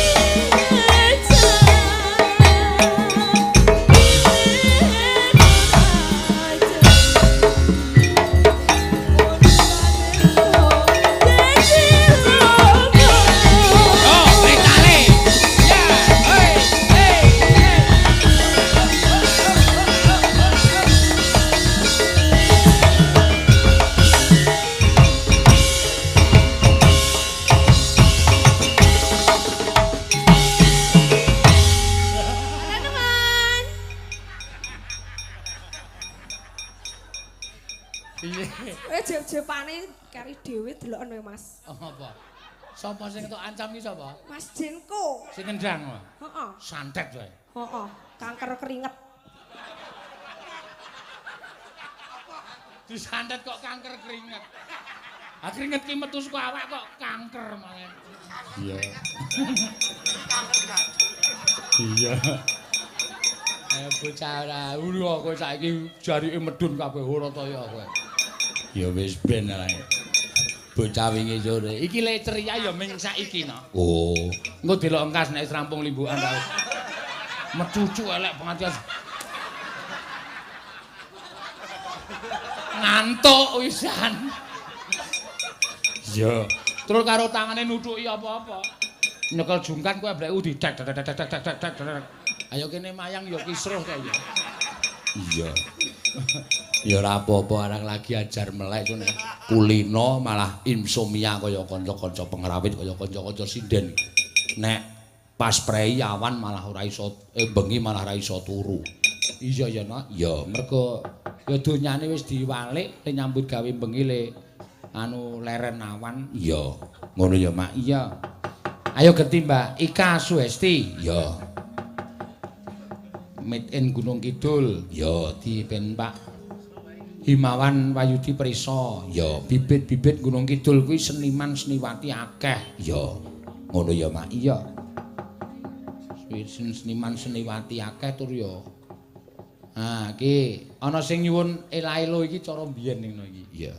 jepane kari dhewe deloken wae Mas. Apa? Sapa sing entuk ancam ki sapa? Mas Jenko. Sing ngendang wae. Heeh. Santet wae. Heeh. Kanker keringet. Disantet kok kanker keringet. Ah keringet ki metu saka awak kok kanker mangen. Iya. Iya. Bocah ora ulu kowe saiki jarike medun kabeh ora ta ya kowe. Ya wis ben ae. Bocah wingi sore. Iki lek ceria ya ming saiki no. Oh, Engko delok engkas nek rampung limbukan ta. Mecucu elek banget ya. Ngantuk wisan. iya. Terus karo tangane nuthuki apa-apa. Nyekel jungkan kowe blek didek. Ayo kene mayang ya kisruh ta ya. Iya. Ya ora apa-apa arek lagi ajar melek kene. Kulino malah insomnia kaya kanca-kanca pengrawit kaya kanca-kanca sinden. Nek pas prei awan malah ora iso bengi malah ora iso turu. Iya ya nak. Ya, Mergo ya donyane wis diwalik le nyambut gawe bengi le anu leren awan. iya. Ngono ya, Mak. Iya. Ayo genti Mbak Ika Suesti. Ya, Made in Gunung Kidul. ya, Di ben Pak Himawan Wayudi Prisa. ya, Bibit-bibit Gunung Kidul kuwi seniman seniwati akeh. ya. Ngono ya, Mak. Iya. Seniman seniwati akeh tur ya. Ah, iki ana sing nyuwun ela-elo iki cara mbiyen ngono iki. Iya.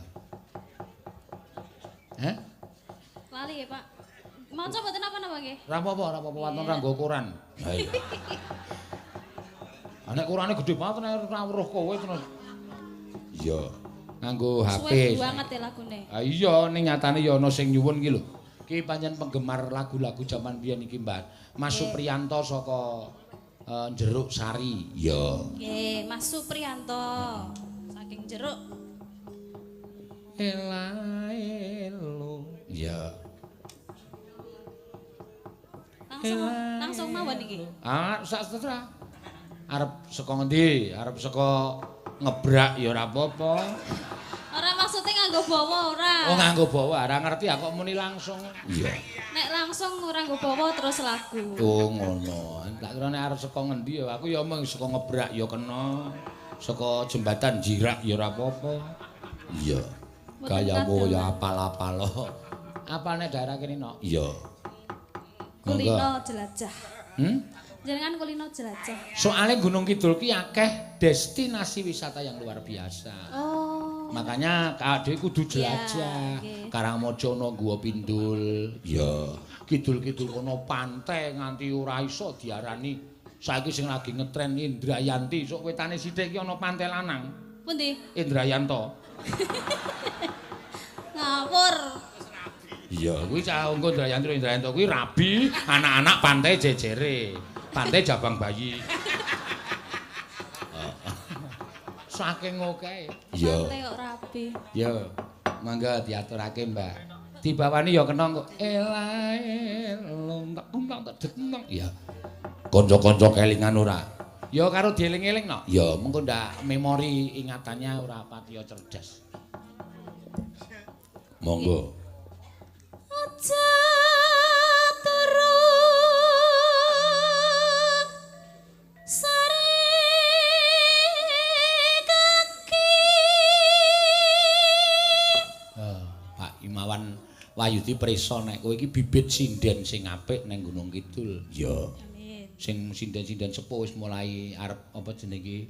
Heh? Lali ya, Pak. Maca mboten napa-napa nggih? Ora apa-apa waton ra nggo koran. Ha iya. Nek kurane gedhe banget nek ora weruh kowe terus. Iya. Nganggo HP. Suwe banget ya lagune. Ah iya ning nyatane ya ana sing nyuwun iki lho. Ki pancen penggemar lagu-lagu jaman biyen iki, Mbak. Mas Supriyanto saka Jeruk Sari. Iya. Nggih, Mas Supriyanto. Saking Jeruk. Ela-elo. Iya. Langsung mawon iki. Ah, sak terserah. Arep saka ngendi? Arep saka ngebrak ya ora apa-apa. Ora maksudnya nganggo bawa ora. Oh, nganggo bawa, ora ngerti aku kok muni langsung. Iya. Nek langsung ora nggo bawa terus lagu. Oh, ngono. Tak kira nek arep saka ngendi ya aku ya mung saka ngebrak ya kena. Saka jembatan Jirak ya ora apa-apa. Iya. Gayamu ya apal-apal. Apane daerah kene no? Iya. Kulino jelajah. Hmm? Jenengan kulino jelajah. Soalnya Gunung Kidul ki akeh destinasi wisata yang luar biasa. Oh. Makanya kadhe kudu jelajah. Iya, nggih. Karangmojo ana Guwa Pindul. Iya. Kidul-kidul kono pantai nganti ora iso diarani. Saiki sing lagi ngetren Indrayanti, sok wetane sithik ki ana pantai lanang. Pundi? Indrayanto. Ngawur. Iya. Kuwi cah engko Indrayanto kuwi rabi, anak-anak pantai jejere. Pantai Jabang Bayi. saking akeh. Iya. Santai kok rapi. Ya, mangga diaturake, Mbak. Dibawani ya kena kok. Elae lontak tak deteng. Ya. Kanca-kanca kelingan ora. Ya karo dieling-eling no. Ya, mengko ndak memori ingatannya ora patiya cerdas. Monggo. Aja turun sare kaki. Pak Imawan Wayudi prisa nek kowe iki bibit sinden sing apik ning Gunung Kidul. Ya. Amin. Sing sinden-sinden sepuh wis mulai arep apa jenenge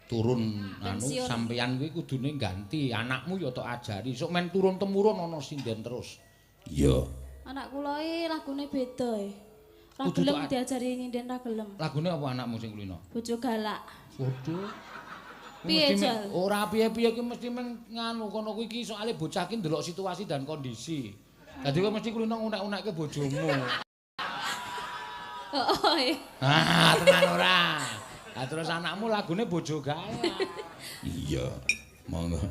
turun anu Pensiun. sampeyan kuwi kudune ganti anakmu ya tok ajari sok men turun temurun ana sinden terus. Iya. Anak kula iki lagune beda e. Ra Kudu gelem tok- diajari nyinden ra gelem. Lagune apa anakmu sing kulino? Bojo galak. Waduh. Piye, Mesti Jal? ora piye-piye kuwi mesti men nganu kono kuwi iki soalé bocah ki ndelok situasi dan kondisi. Dadi kowe mesti kulino ngunek-unekke bojomu. Oh, iya. Ah, tenan ora. Lah terus anakmu lagune bojo galak. Iya. Monggo.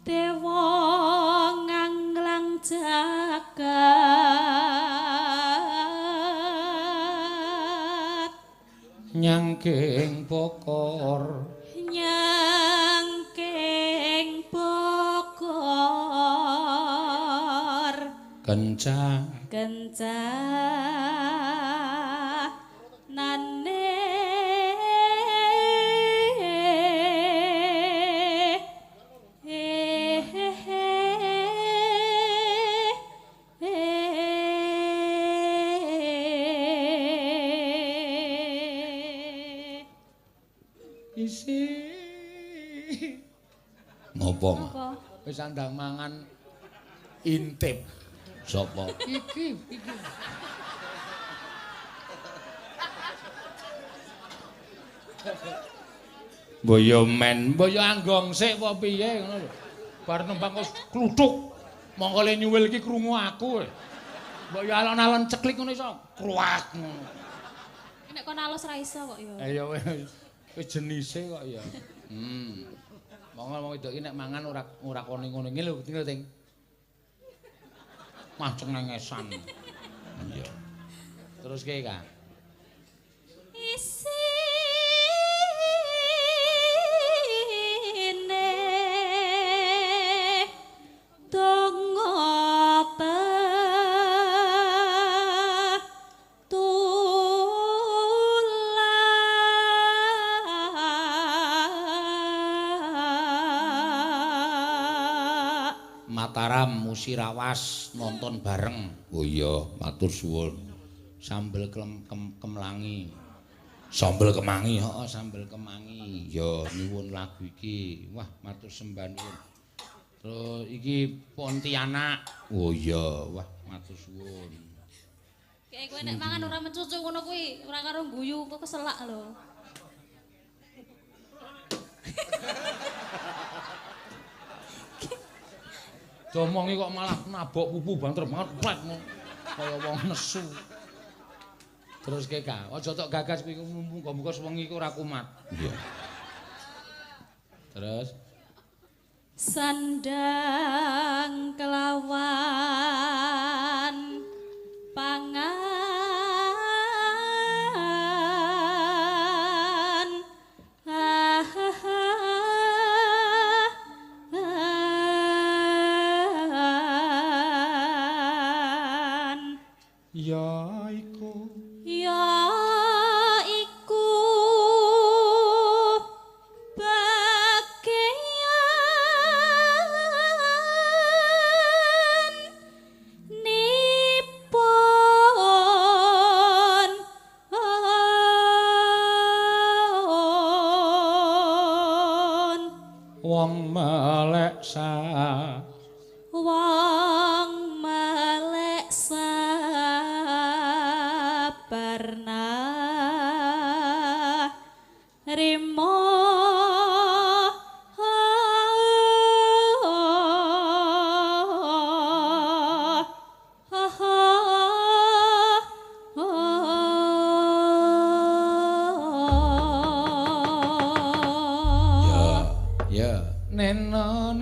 Dewa nganglang jagat Nyangking pokor nyangking pokor kencang kencanane isi ngopo apa wis andang mangan intip sapa iki Boyo men, boyo anggong sik apa piye ngono lho. Bar nembang kok kluthuk. Mongko le nyuwil iki krungu aku. Boyo alon-alon ceklik ngono iso kruak ngono. nek kon alus ra iso kok ya Ya wis jenise kok ya. Monggo wedok iki nek mangan ora kone ngono iki lho, tinggal ting. Mah cengengesan. Iya. Terus ki, Kak. isine donga petulak Mataram Musirawas nonton bareng. Oh iya, matur suwun. Sambel kemangi. Sambel kemangi, heeh, sambel kemangi. Ya nyuwun lagu iki. Wah, matur sembah nuwun. Terus iki Pontianak. Oh iya, wah matur suwun. kayak kowe nek mangan ora mencucu ngono kuwi ora karo guyu kok keselak lho Domongi kok malah nabok pupu banter banget plek kaya wong nesu. Terus ke Kak, aja tok gagas kuwi muga-muga sewengi iku ora kumat. Iya. Terus sandang kelawan pangan ya iku ya iku bagéyan nipun wong melek wong melek sabarna rimo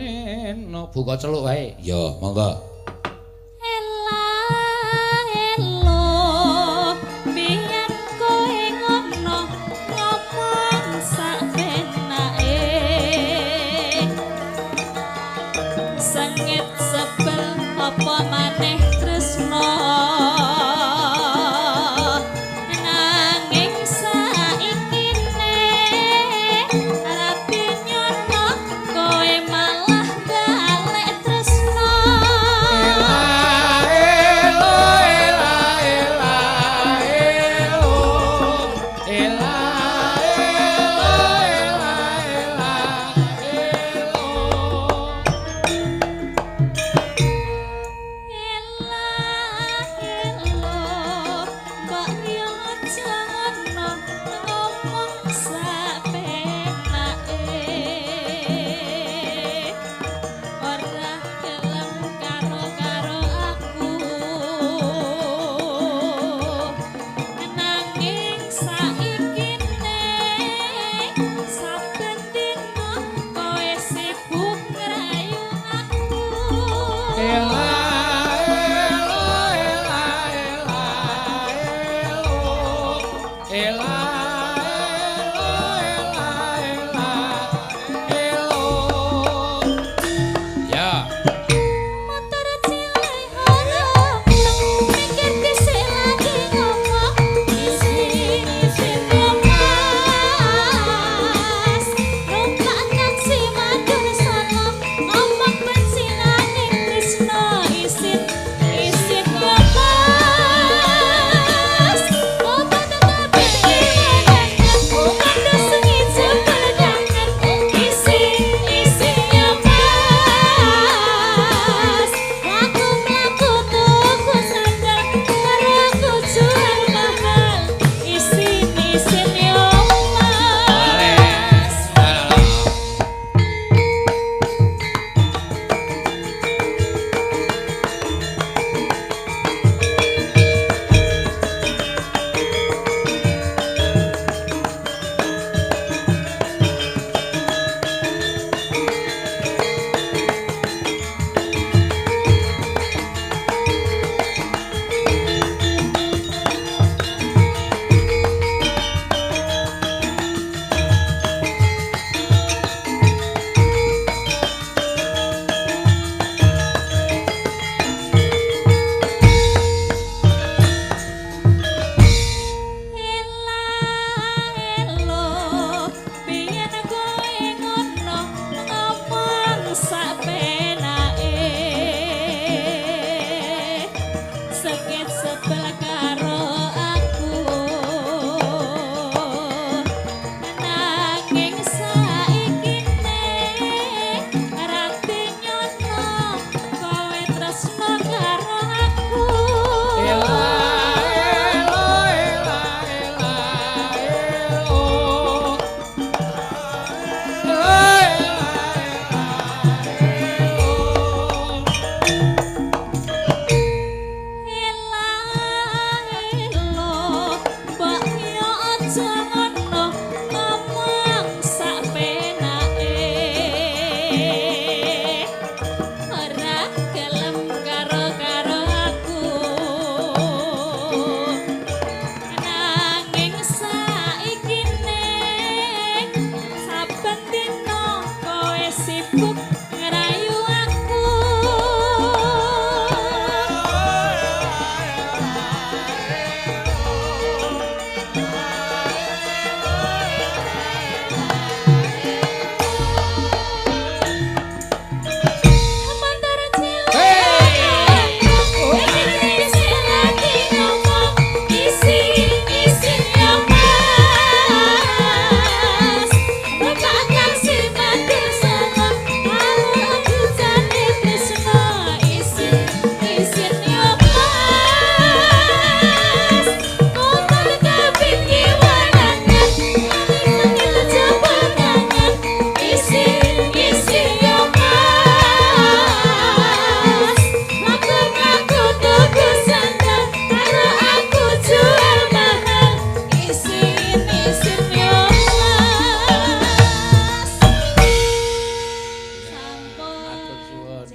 neno. Buka celuk wae. Ya, monggo. Krishna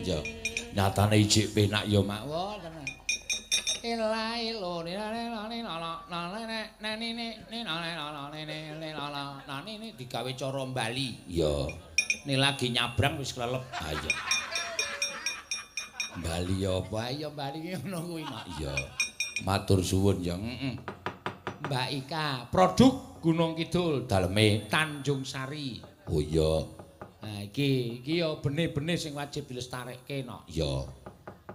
Ya. Nyatane ijik penak ya mak. Wah tenan. Elailo ini digawe cara Bali. Ya. Ini lagi nyabrang wis klelep. Ha iya. Bali apa? Ya Bali ngono kuwi mak. Iya. Matur suwun ya. Mbak Ika, produk Gunung Kidul, daleme Tanjung Sari. Oh iya. Nah iki ya benih-benih sing wajib dilestarekke no. Iya.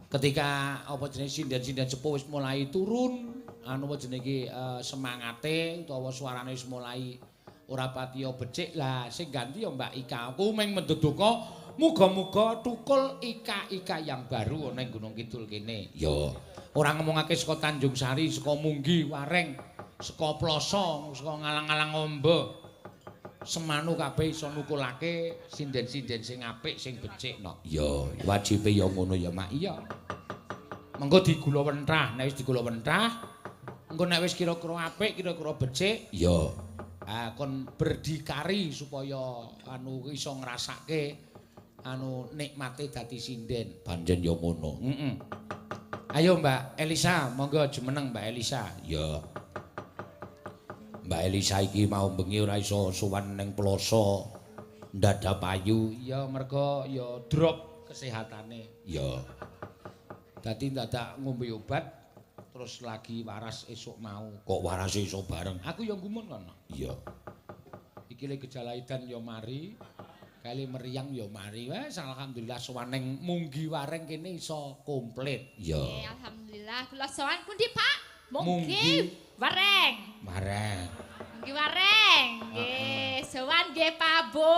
Ketika apa jenenge sinden-sinden sepuh wis mulai turun, anu apa jenenge semangate utawa suarane wis mulai ora patiya becik lah sing ganti ya Mbak Ika. Aku mung mendedonga muga-muga tukul ika-ika yang baru ning Gunung Kidul kene. Ya. Ora ngomongake saka Tanjung Sari, saka Munggi, Wareng, saka Ploso, saka ngalang-alang Ombo. Semanu kabeh iso nukulake sinden-sinden sing apik, sing becik no. Ya, wajibe ya ngono ya, Mak. Iya. Mengko digula wentrah, nek wis digula wentrah, engko nek wis kira-kira apik, kira-kira becik, ya. Kon berdikari supaya anu iso ngrasake anu nikmate dadi sinden. Panjen ya ngono. Ayo Mbak Elisa, monggo jumeneng Mbak Elisa. Ya. Mbak Elisa iki mau bengi ora iso sowan ning Ploso ndadak payu. Ya mergo ya drop kesehatane. Ya. Dadi ndadak ngombe obat terus lagi waras esuk mau. Kok waras esuk bareng? Aku ya gumun kono. Iya. Iki le gejala edan ya mari, kali meriang ya mari. Wes alhamdulillah sowan ning Munggi Wareng kene iso komplit. Iya. Alhamdulillah. Kula sowan pundi, Pak? Munggi Wareng. Wareng. Munggi Wareng. Nggih, sowan nggih Pak Bu.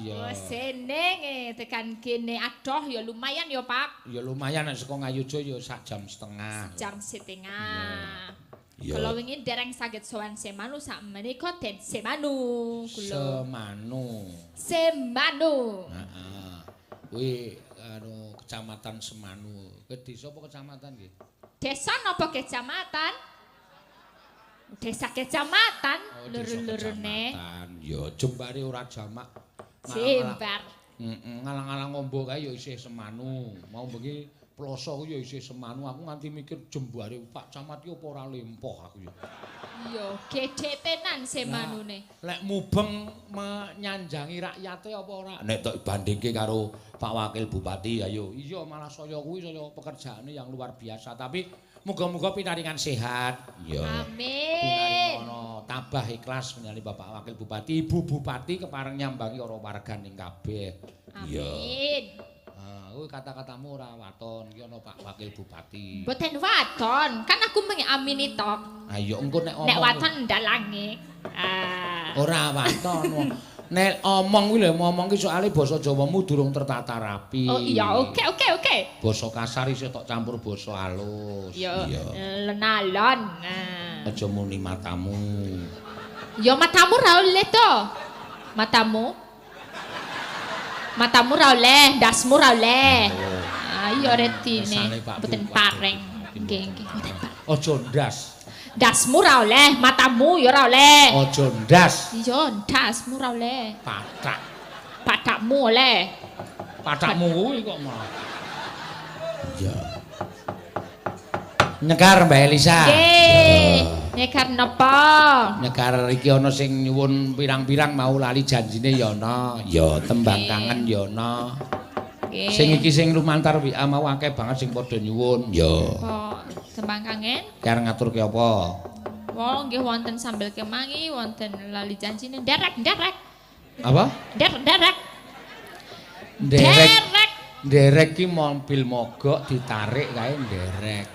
Iya. Seneng tekan kene adoh ya lumayan ya Pak. Ya lumayan nek saka Ngayujo ya sak jam setengah. Jam setengah. Iya. Kalau wingi dereng saged sowan Semanu sak menika den Semanu. Semanu. Heeh. Kuwi anu Kecamatan Semanu. Ke desa apa kecamatan nggih? Desa napa kecamatan? Desa kecamatan luru-lurune. Ya jembare ora jamak. Jembar. Ngalang-alang ngombo kae ya isih Semanu. Mau bengi Ploso ku ya isih Semanu. Aku nganti mikir jembare Pak Camat ki apa ora lempoh aku ya. Iya, gede tenan Semanune. Lek mubeng menyanjangi rakyate apa ora? Nek tok bandingke karo Pak Wakil Bupati ayo. Iya malah saya kuwi saya pekerjaane yang luar biasa tapi muga-muga pinaringan sehat. Ya. Amin. Pinaringono tabah ikhlas menyali Bapak Wakil Bupati, Ibu Bupati kepareng nyambangi para warganing kabeh. Amin. Kuwi kata-katamu ora waton iki ana Pak Wakil Bupati. Mboten waton, kan aku mengamini tok. Ayo engko nek omong. Nek waton ndalange. Ora waton. Nek omong kuwi lho ngomong ki soalé basa Jawamu durung tertata rapi. Oh iya, oke. Basa kasar isih tok campur basa halus. Iya. Lenalon. Aja muni matamu. Ya matamu ra oleh to. Matamu ra oleh, dasmu ra oleh. Ayo retine. Mboten pareng. Nggih, mboten pareng. Aja ndas. Dasmu ra oleh, matamu ya ora oleh. Aja ndas. Iya, dasmu ra oleh. Patak. Patakmu oleh. Patakmu kuwi kok malah. Iya. Nyekar Mbak Elisa. Nggih. Nyekar napa? Nyekar iki ana sing nyuwun pirang-pirang mau lali janjine ya ana. Ya tembang kangen ya ana. Nggih. Sing iki sing lumantar WA mau akeh banget sing padha nyuwun. Ya. Kok tembang kangen? Kare ngaturke apa? Wong nggih wonten sambel kemangi, wonten lali janjine nderek. Apa? Nderek. Nderek ki mobil mogok ditarik kae nderek.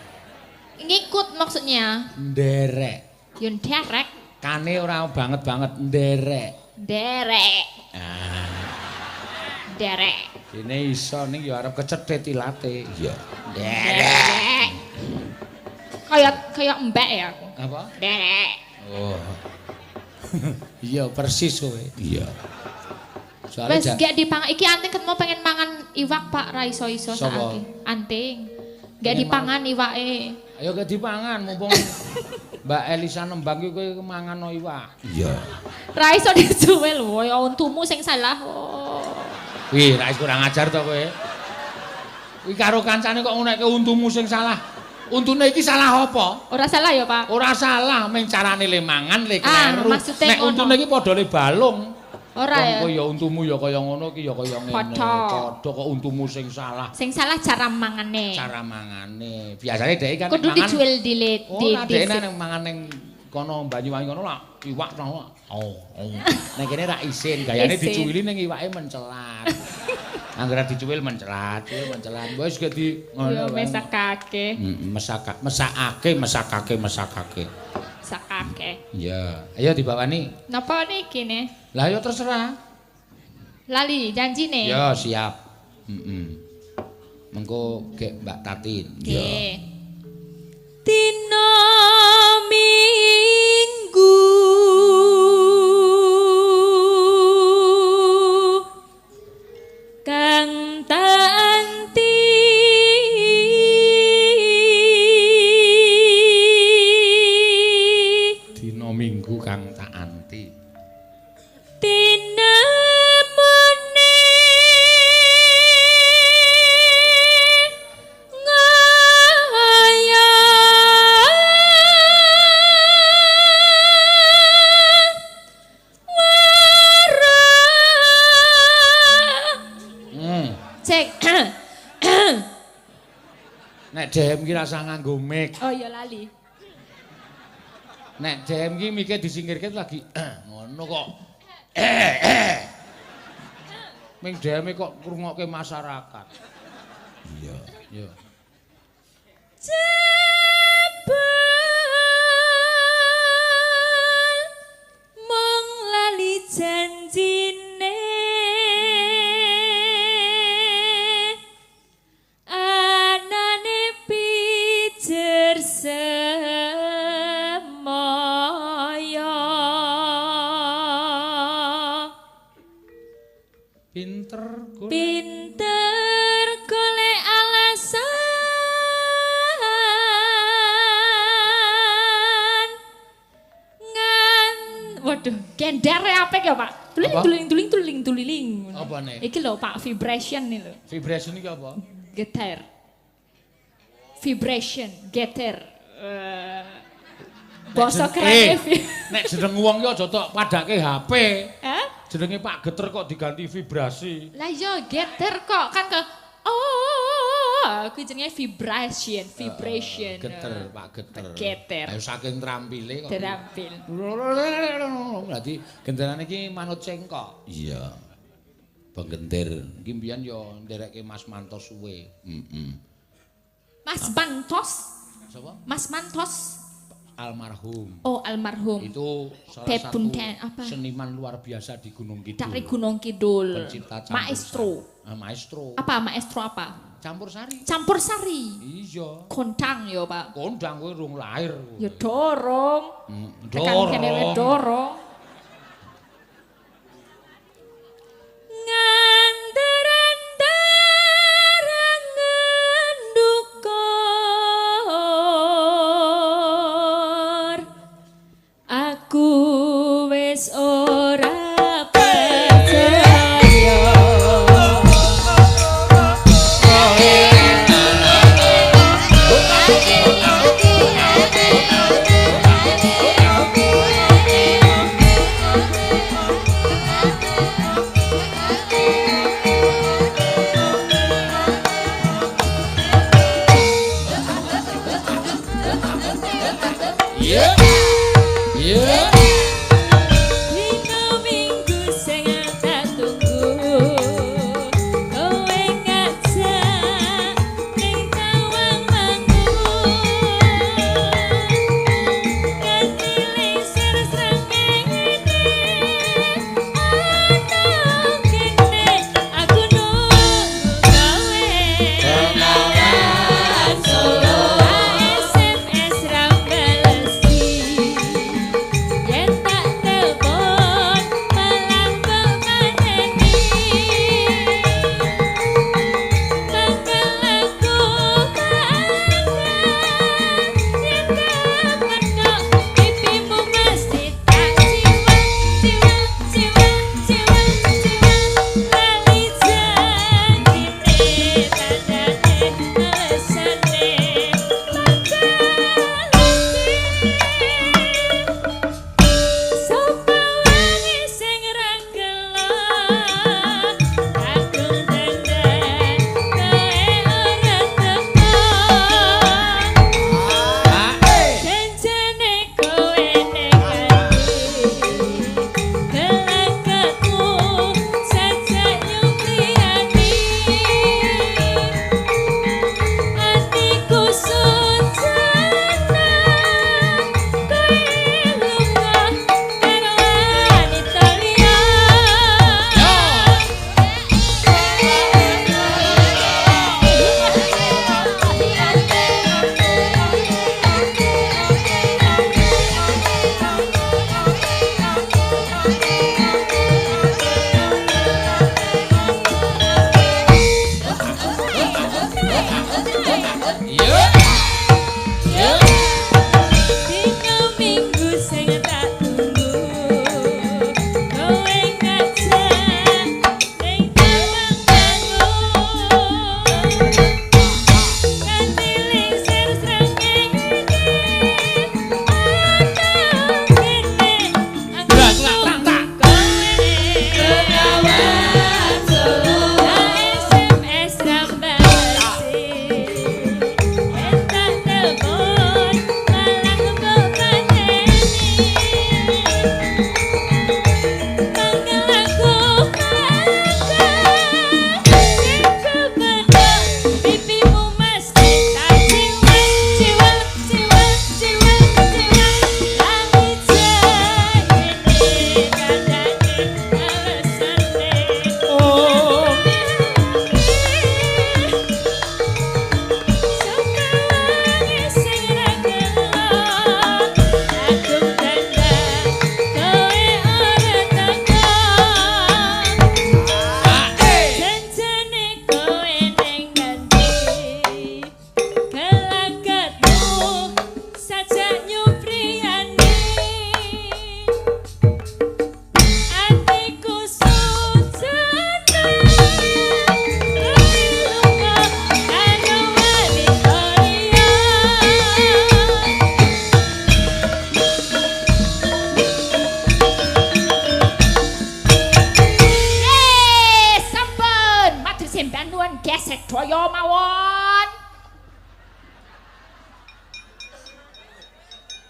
Ngikut maksudnya. Nderek. Yo nderek. Kane ora banget nderek. Nderek. Dene iso ning ya arep kecethit ilate. Iya. Nderek. Kayak mbak ya aku. Apa? Nderek. Oh. Iya persis kowe. Iya. Wes gak dipang iki anting ketemu pengen mangan iwak Pak ra iso-iso saiki. Anting. Gak dipangan iwake. Ayo gak dipangan mumpung Mbak Elisa nembang ki kowe mangan iwak. Iya. Ra iso disuwe lho ya untumu sing salah. Oh. Wih, ra kurang ajar to kowe. Kuwi karo kancane kok ngunekke untumu sing salah. Untune iki salah apa? Ora salah ya, Pak? Ora salah, ming carane le mangan le kleru. Nek ngono. untune iki padha le balung. Ora ya. Kok ya untumu ya kaya ngono iki ya kaya ngene. Padha kok untumu sing salah. Sing salah cara mangane. Cara mangane. Biasane dhek kan kudu mangan. dijual di Ora dhek nang mangan ning kono Banyuwangi kono lah iwak to. Oh. Nek kene ra isin, gayane dicuwili ning iwake mencelat. Anggere dicuwil mencelat. Wis ge di ngono. Yo mesakake. Mesakake. Sakake. Iya, ayo dibawani. Napa niki ne? Lah ya terserah. Lali janjine. Ya siap. Mengko gek Mbak Tatin. Nggih. Dina Minggu kang tanti dina Minggu kang tak anti tinemune ngaya Cek. nek DM ki rasa nganggo mic. Oh ya lali. Nek DM ki mike disingkirke lagi ngono kok. Ming DM kok ngrungokke masyarakat. Iya. Jebul mong lali janjine anane pijer semoyo Pinter golek alasan Waduh, gendere apik ya, Pak? Tuling. Apa nih? Iki lho, Pak, vibration nih lho. Vibration iki apa? Getar. Vibration, getar. Basa kreatif. Nek jeneng wong ki aja tok padake HP. Hah? Jenenge Pak Geter kok diganti vibrasi. Lah iya getar kok kan ke kuwi jenenge vibration. Geter, Pak Geter. Geter. Ayo saking trampile kok. Terampil. Berarti genterane iki manut cengkok. Iya. Penggentir. Iki mbiyen yo nderekke Mas Mantos suwe. Mas Mantos. Sapa? Mas Mantos. Almarhum. Oh, almarhum. Itu salah Pepun satu apa? seniman luar biasa di Gunung Kidul. Dari Gunung Kidul. Pencipta Maestro. Maestro. Apa maestro apa? Campur sari. Campur sari. Iya. Kondang ya, Pak. Kondang kowe rung lahir. Ya dorong. Tekan kene wae dorong. Aku wis ora percaya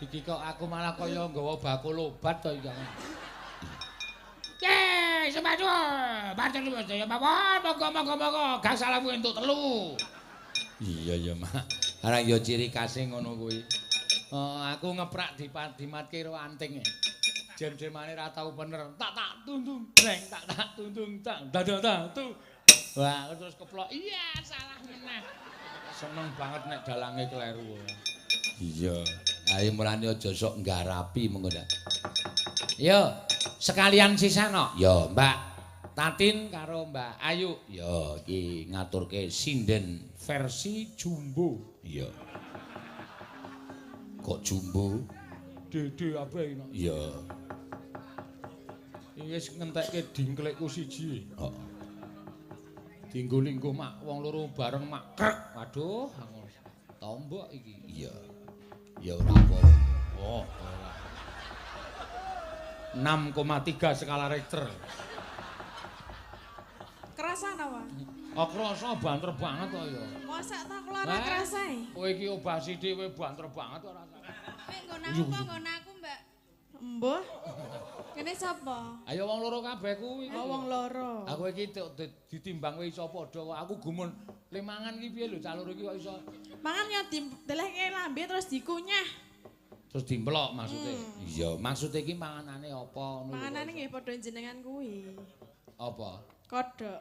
Iki kok aku malah kaya nggawa bakul obat to iki. Sepatu. Baca lu ya, Bapak. Monggo. Gak salah kuwi entuk telu. Iya, Mak. Arang ya ciri khase ngono kuwi. Aku ngeprak dimatke karo anting. Jem-jemane ra tau bener. Tak tuntung, breng, tak tuntung, tak tu. Wah, terus keplok. Iya, salah meneh. Seneng banget nek dalange kleru. Iya. Ayo mulane aja sok nggarapi mengko ndak. Yo, sekalian sisana. Yo, Mbak Tatin karo Mbak Ayu. Yo, iki ngaturke sinden Versi jumbo. Iya. Kok jumbo? Dede abe no. Iya. Wis ngentekke dingklekku siji. Oh. Dinggo linggo mak wong loro bareng mak krek. Waduh, tombok iki. Iya. Ya ora apa-apa. Oh, 6,3 skala Richter. Kerasa apa? Oh, krasa banter banget kok ya. Masa tak kelara kerasa e? Kowe iki obasi dhewe banter banget ora rasane. Nek nggon aku, Mbak. Mbah. Kene sapa? Ayo wong loro kabeh kuwi. Oh, wong loro. Aku iki ditimbang kowe iso padha kok. Aku gumun le mangan iki piye lho cah loro iki kok iso. Mangan ya delehke lambe terus dikunyah. Terus dimplok maksudnya. Iya, maksud iki manganane apa ngono. Manganane nggih padha jenengan kuwi. Apa? Kodhok.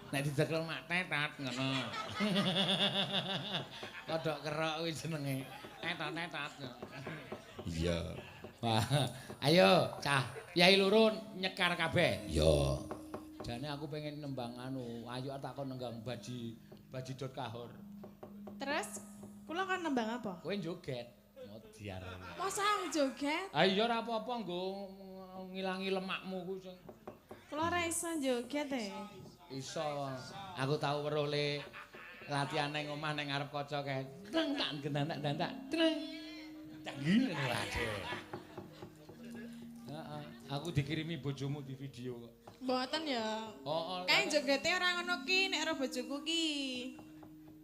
Nek didekel mak tetat ngono. Kodhok kerok kuwi jenenge. Tetat. Iya. Wah, ayo cah, yai loro nyekar kabeh. Iya. Jane aku pengen nembang anu, ayo takon nenggang baji dot kahor. Terus kula kan nembang apa? Kowe joget. Modiar. Masa joget? Ah iya ora apa-apa nggo ngilangi lemakmu ku sing. Kula ora iso joget e. Iso. Aku tau weruh le latihan ning omah ning ngarep kaca kae. Treng tak gendanak-dandak. Treng. Tak gile wae. Heeh. Aku dikirimi bojomu di video kok. Mboten ya. Oh, Kae jogete ora ngono ki nek karo bojoku ki.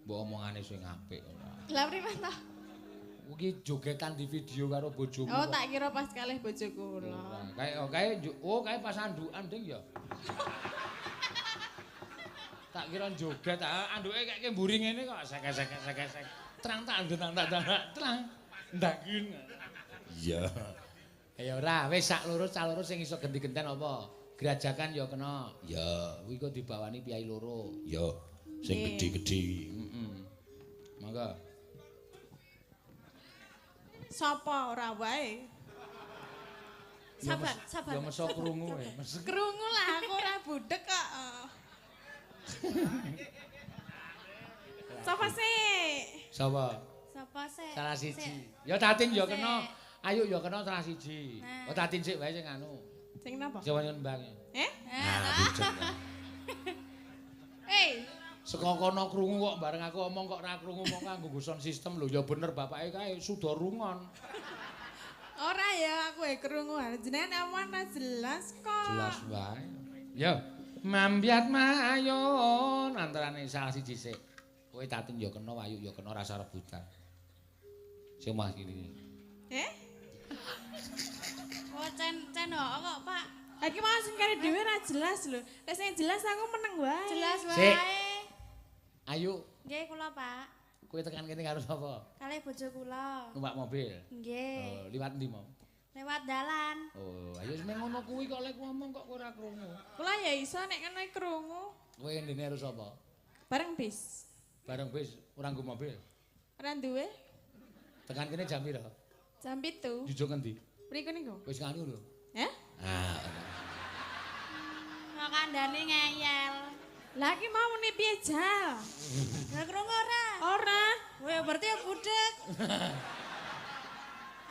mbok omongane sing apik ora. Lah primen ta? Iki jogetan di video karo bojomu. Oh, tak kira pas kalih bojoku kula. Kae pas andukan ding ya. Tak kira joget, anduke kaya mburi ngene kok sek. Terang tak terang. Ndakin. Iya. Ya ora, wis sak loro cah loro sing iso genti-genten apa? Grajakan ya kena. Ya, Kuwi kok dibawani piyai loro. ya sing gedhe-gedhe. Mangga. Sapa ora wae? Sabar. Ya meso krungu wae. Krungu lah aku ora budek kok. Sapa sih? Sapa? Sapa sih? Salah siji. Ya Tatin ya kena. Ayo ya kena salah siji. Oh Tatin sik wae sing anu. Sing napa? Jawan Mbang. Nah, bujeng. Saka kono krungu kok bareng aku omong kok ora krungu mong kanggo sound system lho. Ya bener bapake kae suda rungon. Ora ya aku krungu. Jenengan awan ra jelas kok. Jelas wae. Ya, mambiat mayon antarane salah siji sik. Kowe Tatin ya kena, Wayu ya kena rasa rebutan. Sing mah iki. Oh, cen kok, Pak. Lagi mau sing kare dhewe ra jelas lho. Nek sing jelas aku meneng wae. Jelas Sik. Ayo, Nggih kula, Pak. kowe tekan kene karo sapa? Kalih bojo kula. Numpak mobil. Nggih. Oh, liwat ndi mau? Lewat dalan. Oh, ayo semeng ngono kuwi kok lek ngomong kok ora krungu. Kula ya iso nek kene krungu. Kowe ndene karo sapa? Bareng bis. Bareng bis ora nggo mobil. Ora duwe. Tekan kene jam pira? Jam 7. Jujuk endi? Mriku niku. Wis nganu lho. Ah, Kok kandhane ngeyel. Lah iki mau muni piye, Jal? Lah krungu ora? Ora. Weh berarti ya budek.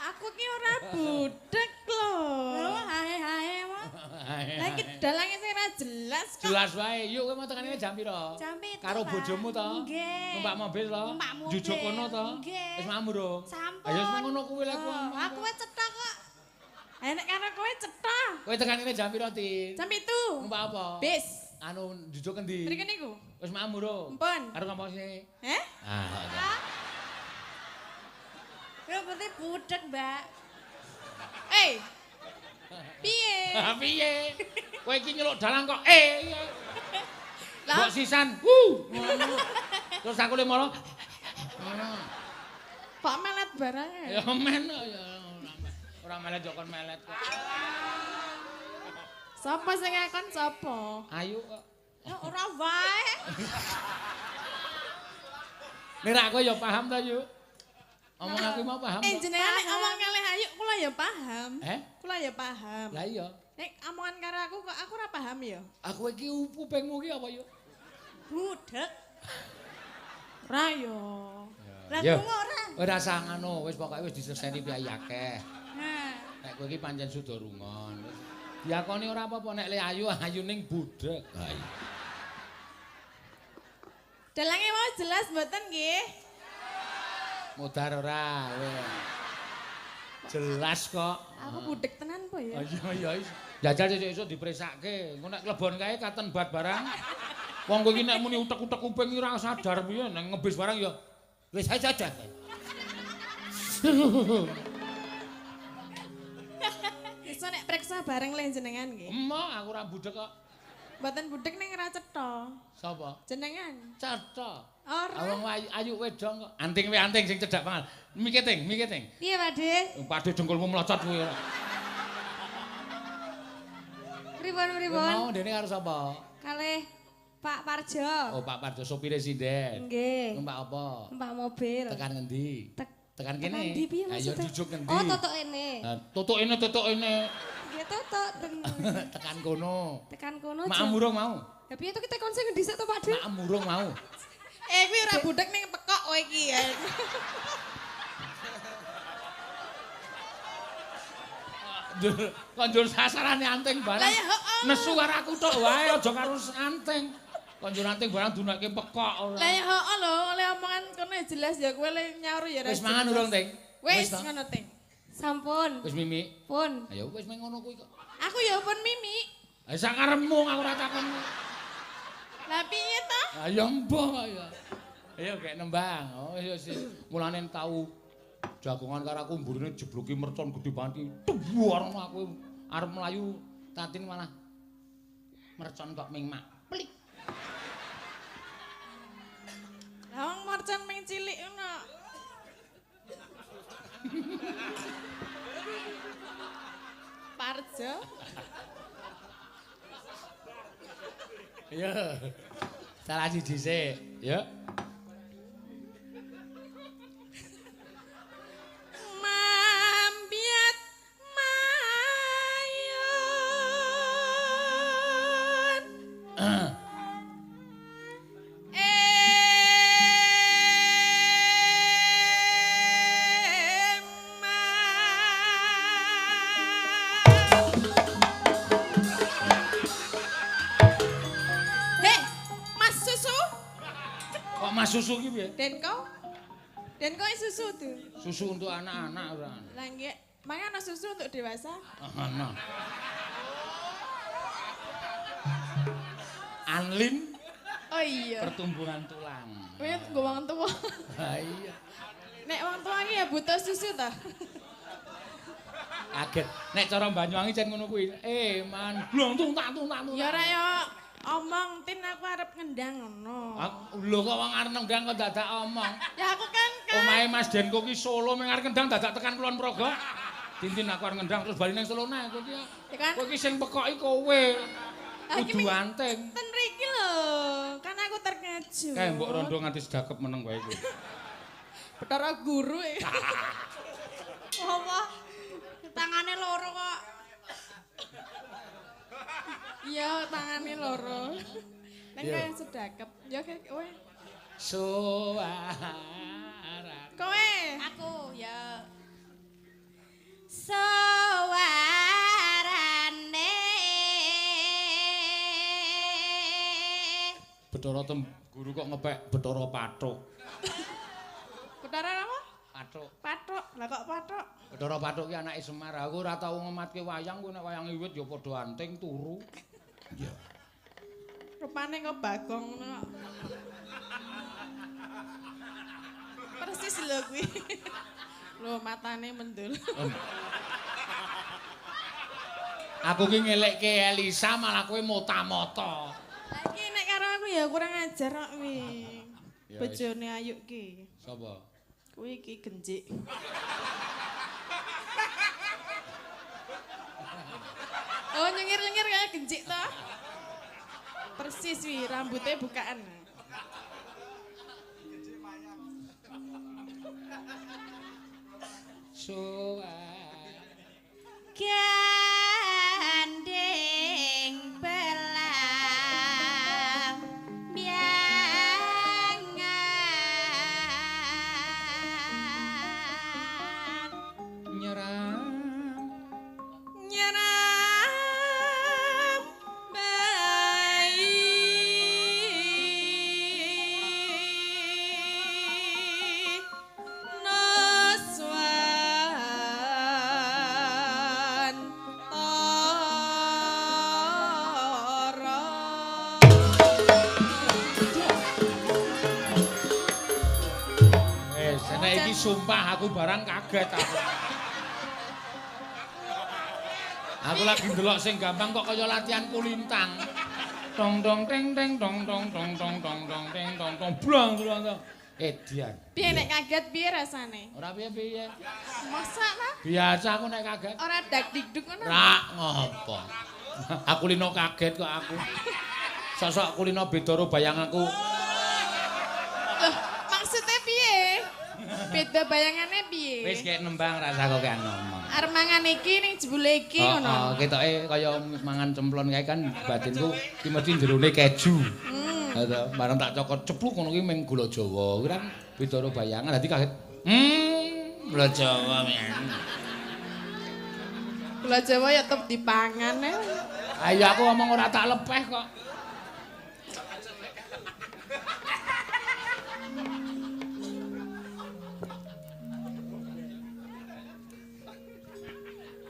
Aku ki ora budek lho. Lho hae-hae mah. Lah iki dalange sing ora jelas kok. Jelas wae. Yuk kowe mau tekan kene jam pira? Jam 7. Karo bojomu to? Nggih. Numpak mobil to? Numpak mobil. Jujuk kono to? Nggih. Wis mamur dong. Sampun. Ayo semeng ngono kuwi lek ngomong. Aku wis cetha kok. Nek karo kowe cetha. Kowe tekan kene jam pira, Tin? Jam 7. Numpak apa? Bis. Anu jujuk endi? Mriki niku. Wis mamur dong. Mpun. Karo ngomong sini. ah. Ya berarti budek, Mbak. Piye? Piye? Kowe iki nyeluk dalang kok Mbok sisan. Terus aku le molo. Kok melet barangnya? Ya men ya. Ora melet yo kon melet kok. Sapa sing ngakon sapa? Ayu kok. Ya ora wae. Nek kowe ya paham ta, Yu? Omong aku mau paham. Jenengan nek omong kalih Ayu kula ya paham. Kula ya paham. Lah iya. Nek omongan karo aku kok aku ora paham ya. Aku iki upengmu iki apa, Yu? Budek. Ora yo. Lah Yo. kok ora? Ora usah ngono, wis pokoke wis diseseni piye akeh. Nah, Nek kowe iki pancen suda rungon. Diakoni ora apa-apa nek le ayu ning budek. Ha iya. dalange mau jelas mboten nggih? Mudar ora kowe. Jelas kok. Aku budek tenan po ya. Iya iya. Jajal sesuk dipresakke. Engko nek klebon kae katen bat barang. Wong kowe iki nek muni utek-utek kuping iki ora sadar piye nek ngebis barang ya wis aja. Iso nek preksa bareng le jenengan nggih. Emok aku ora budek kok. Mboten budek ning ora cetha. Sapa? Jenengan. Cetha. Ora. Awang ayu wedong kok. Anting we anting sing cedhak pangan. Miketing. Piye, Pakde? Pakde dengkulmu mlocot kuwi ora. Pripun? Mau dene karo sapa? Kalih Pak Parjo. Oh, Pak Parjo sopire sinden. Nggih. Numpak apa? Numpak mobil. Tekan ngendi? Tekan kene. Tekan ndi piye Ayo maksudnya? jujuk ngendi? Oh, totok ini. Tutuk ini. Nggih totok Tekan kono. tekan kono. Mak murung mau. Ya piye to kita kon sing ngendi sak to, Pakde? Mak murung mau. Kuwi ora budek ning pekok kowe iki ya. Konjur sasarane anting barang. Lah ya heeh. Nesu karo aku tok wae aja karo anting. Konjur anting barang dunake pekok ora. Lah ya heeh lho, oleh omongan kono jelas ya kowe le nyaur ya. Wis mangan urung, Ting? Wis ta? ngono, Ting. Sampun. Wis mimi. Pun. Ayo wis meng ngono kuwi kok. Aku ya pun mimi. Ha sak karepmu aku ora takon. Lah piye to? Ayo mbah ya. Ayo gek nembang. Oh iya sih. Mulane tau jagongan karo aku mburine jebloki mercon gedhe banget. Tubuar aku arep mlayu tatin malah mercon kok mingmak. Plik. Lah wong mercon ming cilik ngono. Parjo. Iya. Salah siji sik, ya. Mambiat mayun. Mas susu ki piye? Denko susu tuh. Susu untuk anak-anak ora. Lah nggih, mangane ana susu untuk dewasa. Ana. Anlin Oh iya. pertumbuhan tulang. Kuwi nggo wong tuwa. Ha iya. Nek wong tuwa iki ya butuh susu ta. Kaget. Nek cara Banyuwangi jan ngono kuwi. Man, blong tung tak. Ya ora ya omong tin aku arep ngendang ngono. Lho kok wong arep ngendang kok dadak omong. Ya aku kan Omahe Mas Denko ki Solo ming arep ngendang dadak tekan Kulon Progo. Tintin aku arep ngendang terus bali nang Solo nae kowe ki. ya kan Kowe ki sing pekoki kowe. Kudu anting. ten mriki lho. Kan aku terkejut. Kae mbok rondo nganti sedakep meneng wae kuwi. Betara guru e. Apa? Tangane loro kok. Iya, tangane loro. Nek kaya sedakep. Ya kowe. Suara. Kowe. Aku ya. Suarane. Bathara guru kok ngepek Bathara Pathuk. Betara apa? Pathuk. Pathuk. Lah kok pathuk? Bathara Pathuk ki anake Semar. Aku ora tau ngematke wayang, kowe nek wayang wiwit ya padha anting turu. Iya. Rupane kok Bagong ngono. Persis lho kuwi. Lho matane mendul. Aku ki ngelekke Elisa malah kowe mota-mota. Lah iki nek karo aku ya kurang ajar kok wi. Ya, Bojone Ayu ki. Sapa? Kuwi iki genjik. Oh nyengir-nyengir kayak genjik toh. Persis wi rambutnya bukaan. Gandeng belang biangan Nyeram bayi Noswan Toro nek iki sumpah aku barang kaget aku. Aku lagi ndelok sing gampang kok kaya latihan kulintang. Tong tong teng teng tong tong tong tong tong tong teng tong tong blang blang. Edian. Piye nek kaget piye rasane? Ora piye-piye. Masa ta? Biasa aku nek kaget. Ora dak dikduk ngono. Rak ngopo. Aku lino kaget kok aku. Sosok aku lino beda karo bayanganku. Loh, maksudnya piye? Beda bayangannya piye? Wis kek nembang rasaku kan ngomong. Arep mangan iki ning jebule iki ngono. Heeh, ketoke kaya mangan cemplon kae kan batinku ki mesti jerone keju. Heeh, bareng tak cokot cepluk ngono ki ming gula Jawa. Kuwi kan beda karo bayangan dadi kaget. Gula Jawa men. Gula Jawa ya tetep dipangan ya. Ayo aku ngomong ora tak lepeh kok.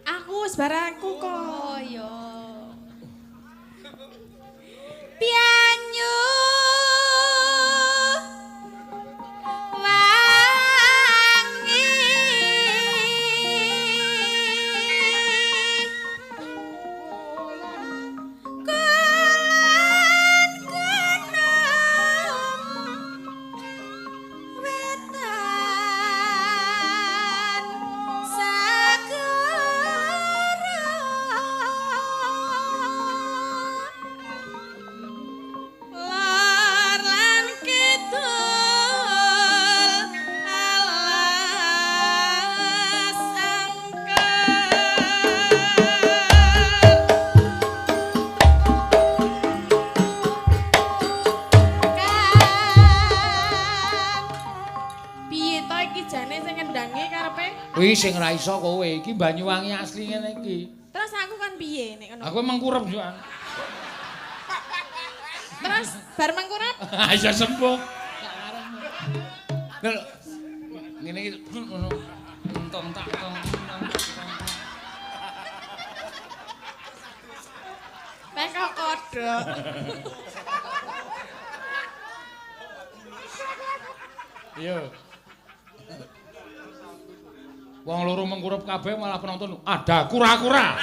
Aku wis barangku kok. Oh iya. Pianyu wangi kulon gunung wetan Lor lan kidul alas angker. Piye to iki jane sing ngendangi karepe? Kuwi sing ra iso kowe, iki Banyuwangi asli ngene iki. Terus aku kan piye nek ngono? Aku emang kurep joan. Terus bar mangkurep? Ayo sembuh. Lho. Ngene iki ngono. Entong tak tong. Nek kok kodhok. Iya. Wong loro mengkurep kabeh malah penonton ada kura-kura.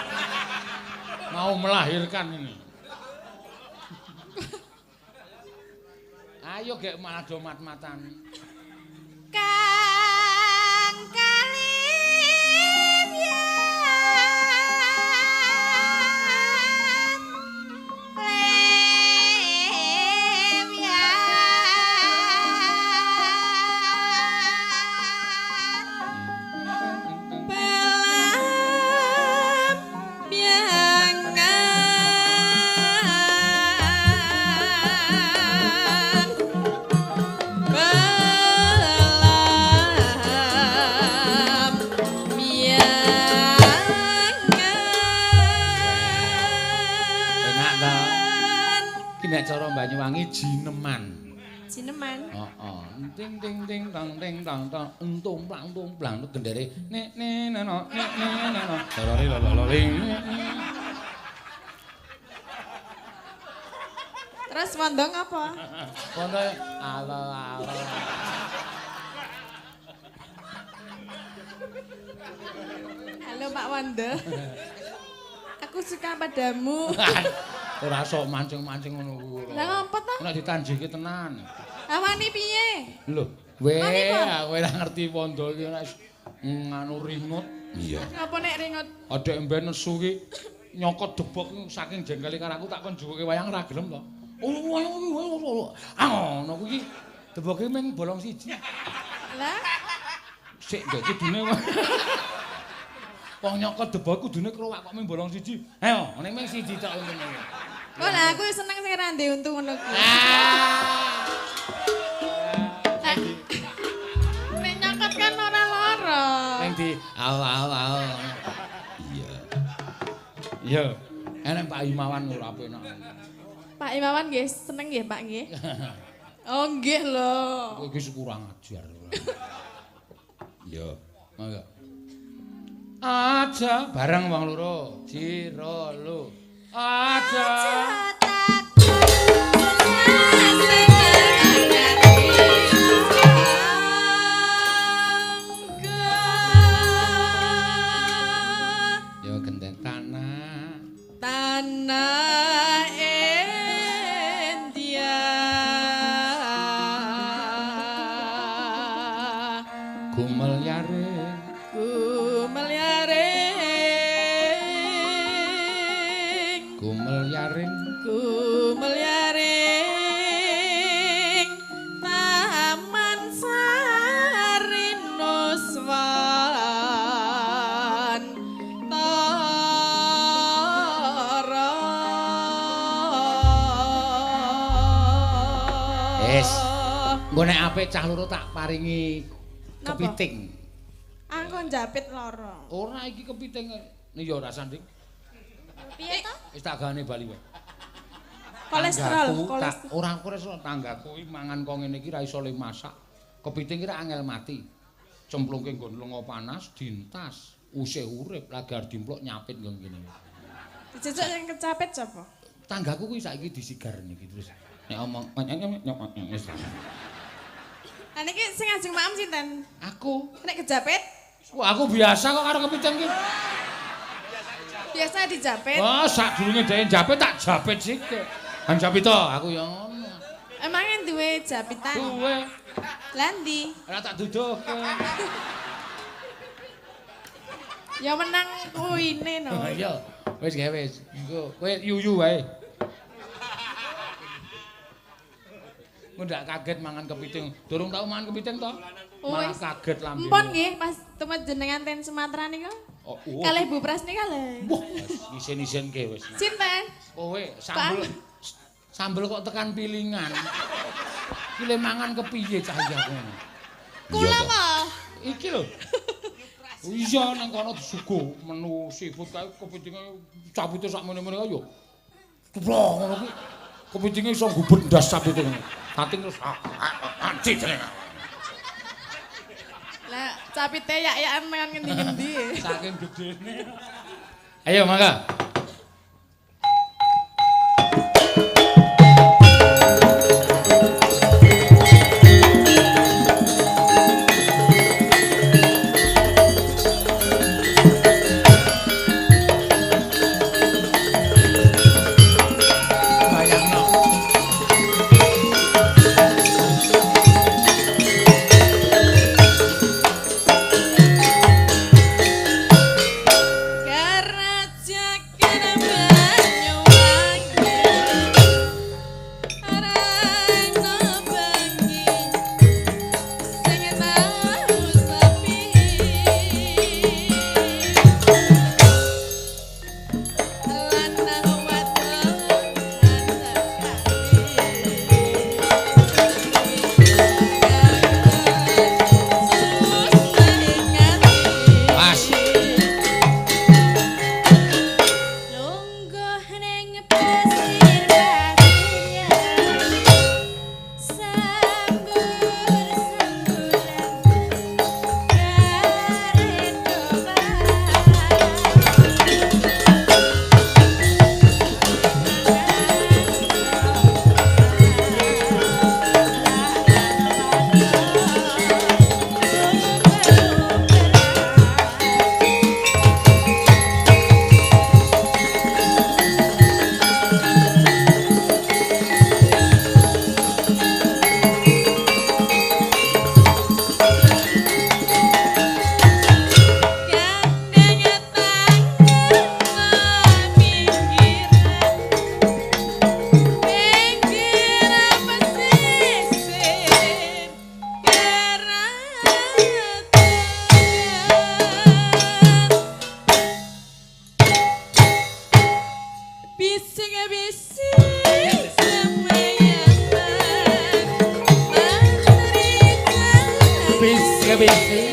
Mau melahirkan ini. Ayo gek malah do mat-matan. Kang Nek cara Banyuwangi jineman. Jineman. Heeh. Ting ting ting tang ting tang tang entung plang gendere nek neno nek neno lolori lolori. Terus mondong apa? Kono alo alo. Halo Pak Wanda. Aku suka padamu. Ora sok mancing-mancing ngono kuwi. Lah ngapa to? Nek ditanjiki tenan. Awani piye? Lho, aku ora ngerti Wanda iki nek nganu ringut. Iya. Ngapa nek ringot? Adek mben nesu ki nyokot debok saking jengkele karo aku tak kon juwuke wayang ora gelem to. Oh, wayang iki. Ngono kuwi deboke mung bolong siji. Lah, Sik ndek kudune. Wong nyokot debok kudune krowak kok mung bolong siji. Ayo, ning mung siji tok ngene. kok lah aku seneng sing ra ndek untu ngono kuwi. Nek nyokot kan ora lara. Ning di au. Iya. Iya. Enek Pak Himawan ora penak. Pak Imawan nggih seneng nggih Pak nggih. Oh nggih lho. Kowe iki kurang ajar. Iya. Mangga. Aja bareng wong loro. Jiro lu. Aja. Yo genten tanah. Tanah India. Gumel yaring. Gumel yaring. Gumel yaring. Gumel yaring. Taman Sari Nuswan. Tara. Wis. Engko nek apik cah loro tak paringi kepiting. Aku njapit lara. Ora iki kepiting. Nih ya ora sanding. Piye to? Wis tak gawane bali wae. Kolesterol, Tanggaku, ora kolesterol tanggaku iki mangan kok ngene iki ra iso le masak. Kepiting iki ra angel mati. Cemplungke nggon lenga panas, dintas, usih urip, lagar dimplok nyapit nggon kene. Dijejak sing kecapit sapa? Tanggaku kuwi saiki disigar niki terus. Nek omong wis. Lah niki sing ajeng maem sinten? Aku, Nek kejapit wah aku biasa kok karo kepiting iki. biasa dijapit. Wah, sadurunge dhewe japit tak japit sik. Kan japit to, aku ya ngono. Emangnya duwe japitan? Duwe. Lah ndi? Ora tak duduhke. Ya menang kuine no. Iya, wis gawe wis. Engko kowe yuyu wae. Engko ndak kaget mangan kepiting. Durung tau mangan kepiting to? Malah kaget lambe. Empon nggih pas temen jenengan ten Sumatera niku. Oh, Kalih Bu Prasni kalih. wah, isin-isinke wis. Sinten? Kowe sambel kok tekan pilingan. Ki le mangan kepiye cah iki aku ngono. Kula mah. Iki lho. Iya nang kono disuguh menu seafood kae kepitinge capite sak meneh-meneh kaya yo. Ceblok ngono kuwi. Kepitinge iso gubet ndas capite ngono. Kating terus anci jenenge. Lah capite yak-yakan mangan ngendi-ngendi. Saking gedene. Ayo mangga. Karaja besi.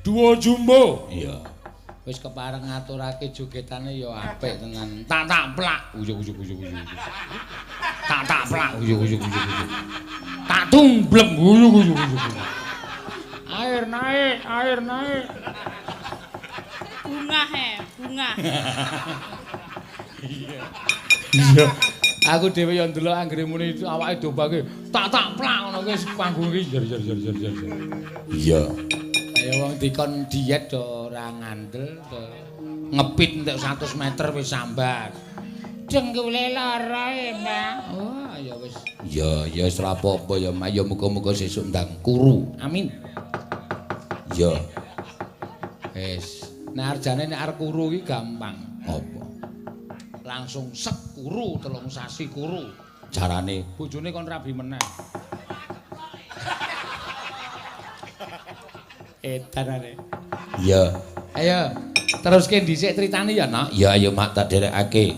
Duo Jumbo. Iya. Wis kepareng ngaturake jogetane ya apik tenan. Tak plak. Uyuk. Tak plak. Uyuk. Tak tumblem. Uyuk. Air naik. Bunga. Iya. Aku dhewe ya ndelok anggere muni awake dobake tak plak ngono kuwi panggung iki jar. Iya. Ya wong dikon diet do ora ngandel do. Ngepit entek 100 meter wis sambat. Dengkule lara Mbak. Oh, ya wis. Ya wis ora apa-apa ya, Mak. Ya muga-muga sesuk ndang kuru. Amin. Ya. Wis. Nek arjane nek arep kuru iki gampang. Apa? Langsung sek kuru 3 sasi kuru. Carane Bojone kon rabi meneh. Edanane. Iya. Ayo, teruske dhisik critane ya, Nak. Ya ayo Mak tak derekake.